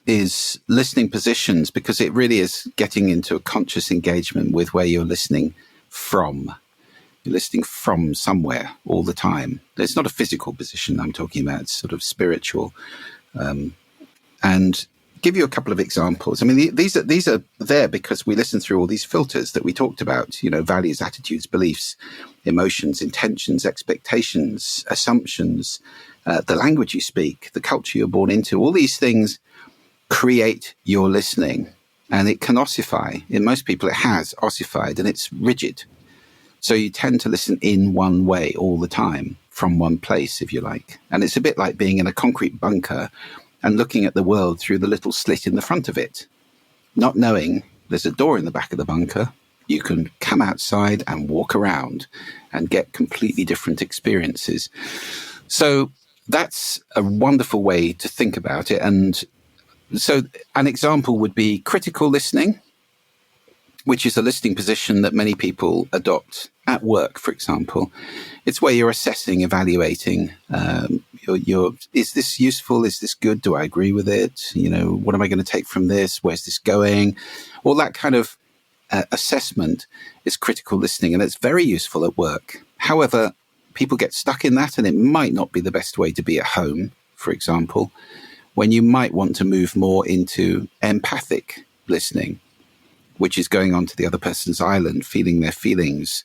[SPEAKER 2] is listening positions, because it really is getting into a conscious engagement with where you're listening from. You're listening from somewhere all the time. It's not a physical position I'm talking about. It's sort of spiritual. And give you a couple of examples. These are there because we listen through all these filters that we talked about, values, attitudes, beliefs, emotions, intentions, expectations, assumptions, the language you speak, the culture you're born into. All these things create your listening, and it can ossify. In most people, it has ossified, and it's rigid. So you tend to listen in one way all the time, from one place, if you like. And it's a bit like being in a concrete bunker and looking at the world through the little slit in the front of it, not knowing there's a door in the back of the bunker. You can come outside and walk around and get completely different experiences. So that's a wonderful way to think about it. And so an example would be critical listening, which is a listening position that many people adopt at work, for example. It's where you're assessing, evaluating, is this useful? Is this good? Do I agree with it? What am I going to take from this? Where's this going? All that kind of assessment is critical listening, and it's very useful at work. However, people get stuck in that, and it might not be the best way to be at home, for example, when you might want to move more into empathic listening, which is going on to the other person's island, feeling their feelings,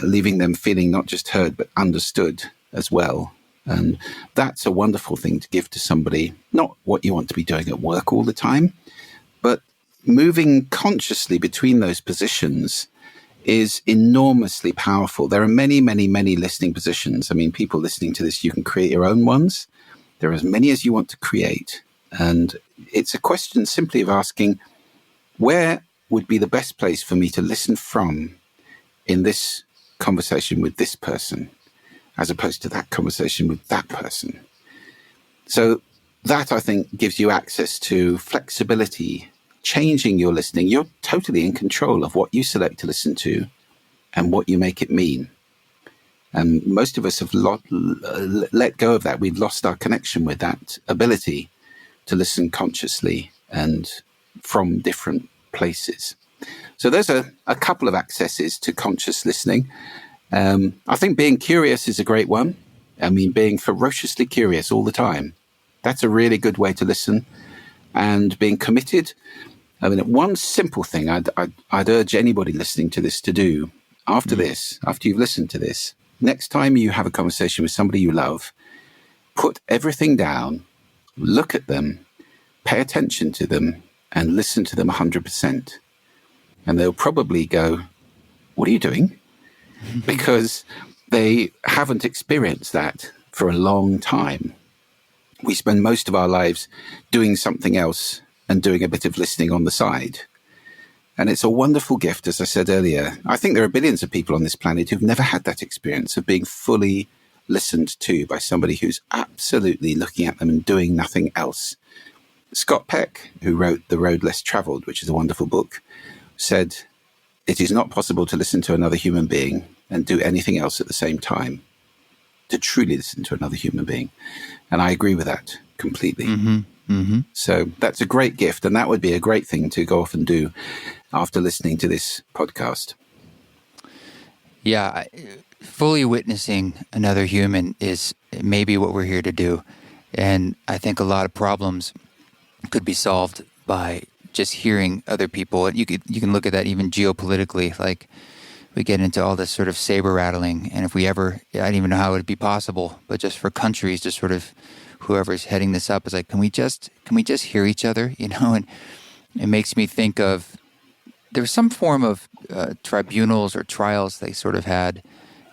[SPEAKER 2] leaving them feeling not just heard, but understood as well. And that's a wonderful thing to give to somebody, not what you want to be doing at work all the time, but moving consciously between those positions is enormously powerful. There are many, many, many listening positions. People listening to this, you can create your own ones. There are as many as you want to create. And it's a question simply of asking, where would be the best place for me to listen from in this conversation with this person, as opposed to that conversation with that person? So that, I think, gives you access to flexibility, changing your listening. You're totally in control of what you select to listen to and what you make it mean. And most of us have let go of that. We've lost our connection with that ability to listen consciously and from different places. So there's a couple of accesses to conscious listening. I think being curious is a great one. I mean, being ferociously curious all the time. That's a really good way to listen. And being committed. I mean, one simple thing I'd urge anybody listening to this to do after you've listened to this, next time you have a conversation with somebody you love, put everything down, look at them, pay attention to them, and listen to them 100%. And they'll probably go, "What are you doing?" Because they haven't experienced that for a long time. We spend most of our lives doing something else and doing a bit of listening on the side. And it's a wonderful gift, as I said earlier. I think there are billions of people on this planet who've never had that experience of being fully listened to by somebody who's absolutely looking at them and doing nothing else. Scott Peck, who wrote The Road Less Traveled, which is a wonderful book, said, "It is not possible to listen to another human being and do anything else at the same time, to truly listen to another human being." And I agree with that completely. So that's a great gift, and that would be a great thing to go off and do after listening to this podcast.
[SPEAKER 1] Yeah, fully witnessing another human is maybe what we're here to do. And I think a lot of problems could be solved by just hearing other people. You can look at that even geopolitically, like we get into all this sort of saber rattling. And if we ever, I don't even know how it would be possible, but just for countries to sort of, whoever's heading this up is like, can we just hear each other? And it makes me think of, there was some form of tribunals or trials they sort of had.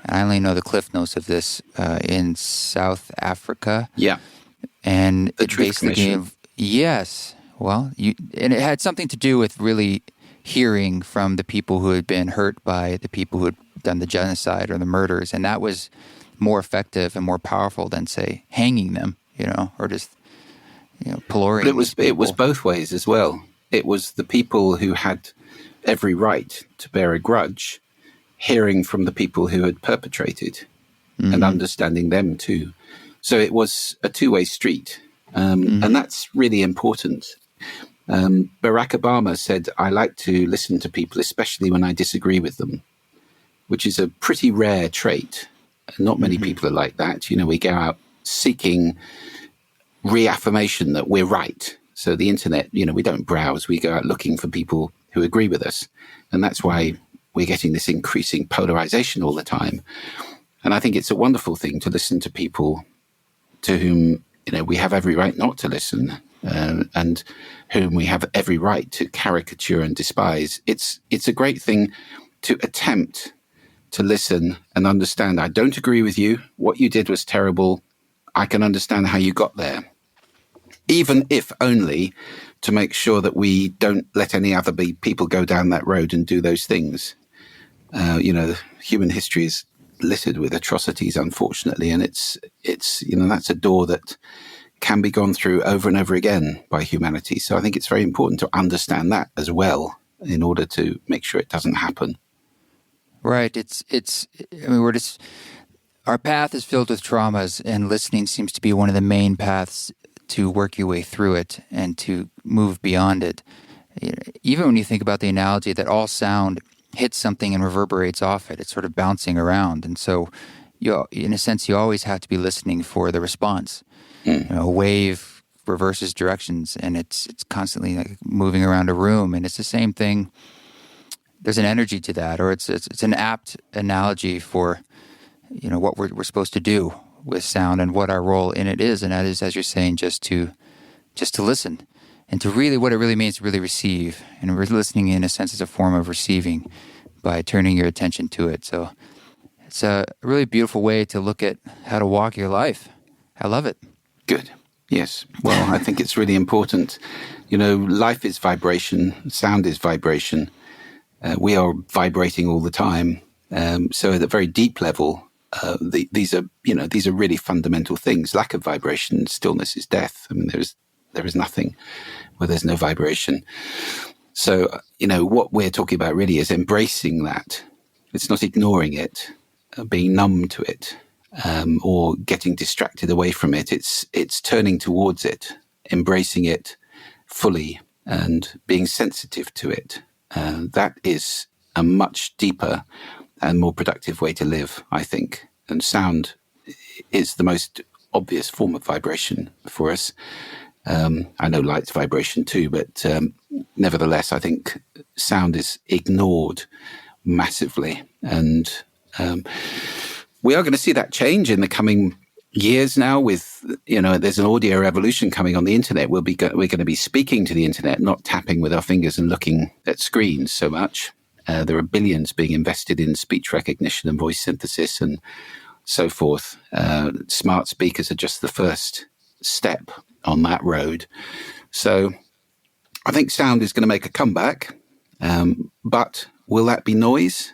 [SPEAKER 1] I only know the cliff notes of this in South Africa.
[SPEAKER 2] Yeah.
[SPEAKER 1] And
[SPEAKER 2] the
[SPEAKER 1] it
[SPEAKER 2] Truth Commission.
[SPEAKER 1] Yes. Well, and it had something to do with really hearing from the people who had been hurt by the people who had done the genocide or the murders. And that was more effective and more powerful than, say, hanging them, or just, pillorying.
[SPEAKER 2] But it was both ways as well. It was the people who had every right to bear a grudge, hearing from the people who had perpetrated and understanding them too. So it was a two-way street. And that's really important. Barack Obama said, "I like to listen to people, especially when I disagree with them," which is a pretty rare trait. Not many people are like that. We go out seeking reaffirmation that we're right. So the internet, we don't browse. We go out looking for people who agree with us. And that's why we're getting this increasing polarization all the time. And I think it's a wonderful thing to listen to people to whom, we have every right not to listen, and whom we have every right to caricature and despise. It's a great thing to attempt to listen and understand. I don't agree with you. What you did was terrible. I can understand how you got there. Even if only to make sure that we don't let any other people go down that road and do those things. Human history is littered with atrocities, unfortunately, and it's that's a door that can be gone through over and over again by humanity. So I think it's very important to understand that as well in order to make sure it doesn't happen.
[SPEAKER 1] Right. Our path is filled with traumas, and listening seems to be one of the main paths to work your way through it and to move beyond it. Even when you think about the analogy that all sound hits something and reverberates off it, it's sort of bouncing around. And so, in a sense, you always have to be listening for the response. A wave reverses directions, and it's constantly like moving around a room, and it's the same thing. There's an energy to that, or it's an apt analogy for what we're supposed to do with sound and what our role in it is, and that is, as you're saying, just to listen, and to really, what it really means to really receive. And we're listening, in a sense, is a form of receiving by turning your attention to it. So it's a really beautiful way to look at how to walk your life. I love it.
[SPEAKER 2] Good. Yes. Well, I think it's really important. Life is vibration. Sound is vibration. We are vibrating all the time. So at a very deep level, these are really fundamental things. Lack of vibration, stillness is death. I mean, there is nothing where there's no vibration. So, what we're talking about really is embracing that. It's not ignoring it, being numb to it, or getting distracted away from it. It's turning towards it, embracing it fully, and being sensitive to it. That is a much deeper and more productive way to live, I think. And sound is the most obvious form of vibration for us. I know light's vibration too, but nevertheless, I think sound is ignored massively. And we are going to see that change in the coming years now with, there's an audio revolution coming on the internet. We're going to be speaking to the internet, not tapping with our fingers and looking at screens so much. There are billions being invested in speech recognition and voice synthesis and so forth. Smart speakers are just the first step on that road. So I think sound is going to make a comeback. But will that be noise?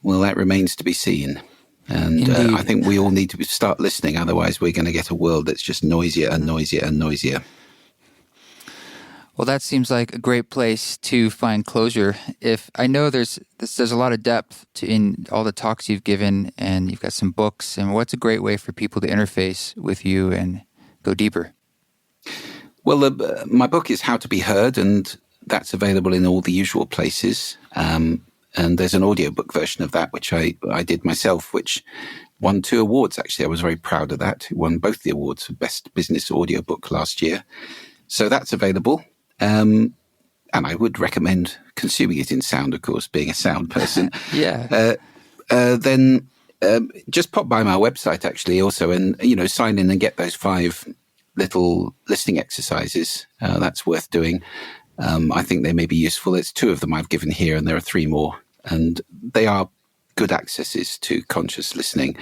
[SPEAKER 2] Well, that remains to be seen. And I think we all need to start listening. Otherwise, we're going to get a world that's just noisier and noisier and noisier.
[SPEAKER 1] Well, that seems like a great place to find closure. If I know there's a lot of depth in all the talks you've given, and you've got some books. And what's a great way for people to interface with you and go deeper?
[SPEAKER 2] Well, my book is How to Be Heard, and that's available in all the usual places. And there's an audiobook version of that, which I did myself, which won 2 awards, actually. I was very proud of that. It won both the awards for Best Business Audiobook last year. So that's available. And I would recommend consuming it in sound, of course, being a sound person.
[SPEAKER 1] Yeah.
[SPEAKER 2] Then just pop by my website, actually, also, and, sign in and get those 5 little listening exercises. That's worth doing. I think they may be useful. There's 2 of them I've given here, and there are 3 more. And they are good accesses to conscious listening.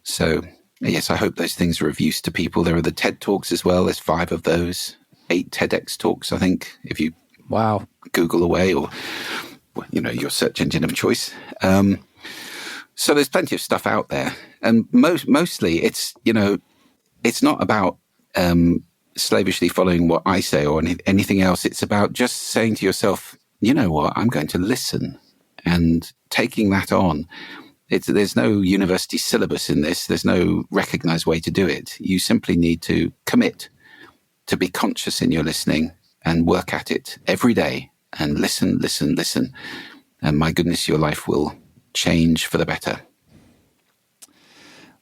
[SPEAKER 2] So, yes, I hope those things are of use to people. There are the TED Talks as well. There's 5 of those. 8 TEDx talks, I think, if you Google away or, your search engine of choice. So there's plenty of stuff out there. And mostly it's, it's not about slavishly following what I say or anything else. It's about just saying to yourself, you know what, I'm going to listen and taking that on. There's no university syllabus in this. There's no recognized way to do it. You simply need to commit to be conscious in your listening and work at it every day and listen. And my goodness, your life will change for the better.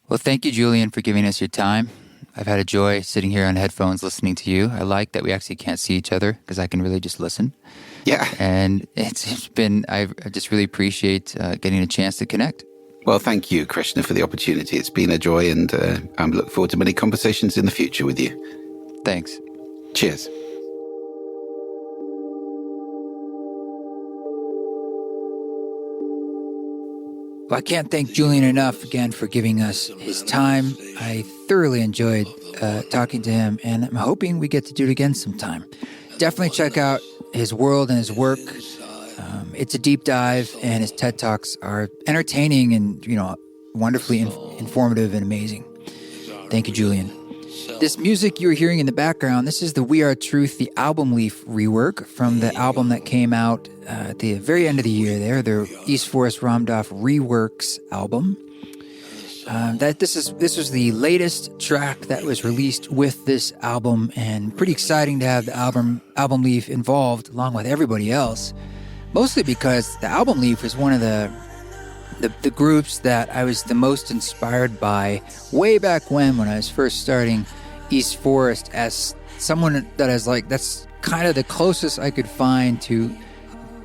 [SPEAKER 1] Well, thank you, Julian, for giving us your time. I've had a joy sitting here on headphones listening to you. I like that we actually can't see each other because I can really just listen.
[SPEAKER 2] Yeah.
[SPEAKER 1] And it's been, I just really appreciate getting a chance to connect.
[SPEAKER 2] Well, thank you, Krishna, for the opportunity. It's been a joy, and I look forward to many conversations in the future with you.
[SPEAKER 1] Thanks.
[SPEAKER 2] Cheers.
[SPEAKER 1] Well, I can't thank Julian enough again for giving us his time. I thoroughly enjoyed talking to him, and I'm hoping we get to do it again sometime. Definitely check out his world and his work. It's a deep dive, and his TED Talks are entertaining and, wonderfully informative and amazing. Thank you, Julian. This music you're hearing in the background, this is the We Are Truth, the album leaf rework from the album that came out at the very end of the year there, their East Forest Ramdas Reworks album. This was the latest track that was released with this album, and pretty exciting to have the album leaf involved along with everybody else, mostly because the album leaf is one of the groups that I was the most inspired by way back when I was first starting East Forest, as someone that is that's kind of the closest I could find to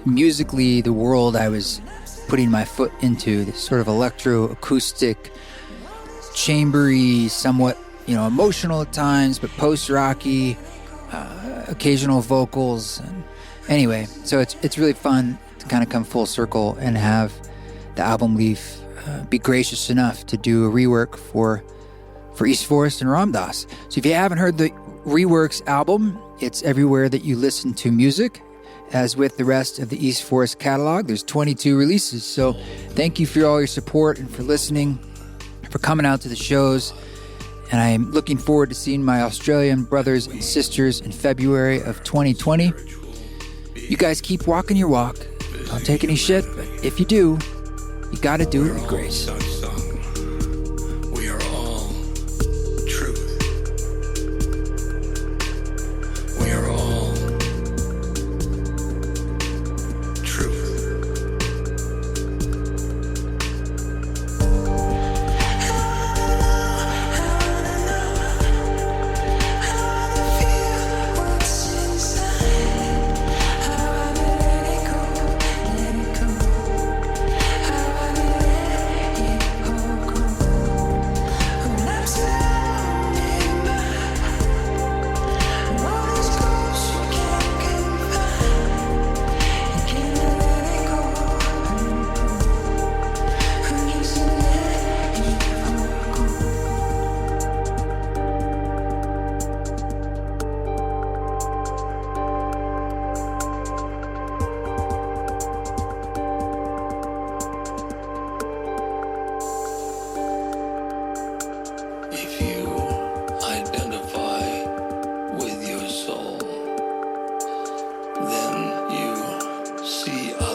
[SPEAKER 1] musically the world I was putting my foot into, this sort of electroacoustic, chambery, somewhat, emotional at times, but post-rocky, occasional vocals. And anyway, so it's really fun to kind of come full circle and have the album leaf be gracious enough to do a rework for East Forest and Ramdas. So if you haven't heard the Reworks album, it's everywhere that you listen to music. As with the rest of the East Forest catalog, there's 22 releases. So thank you for all your support and for listening, for coming out to the shows. And I'm looking forward to seeing my Australian brothers and sisters in February of 2020. You guys keep walking your walk. Don't take any shit, but if you do, you got to do it with grace.
[SPEAKER 3] We are all truth. We are all We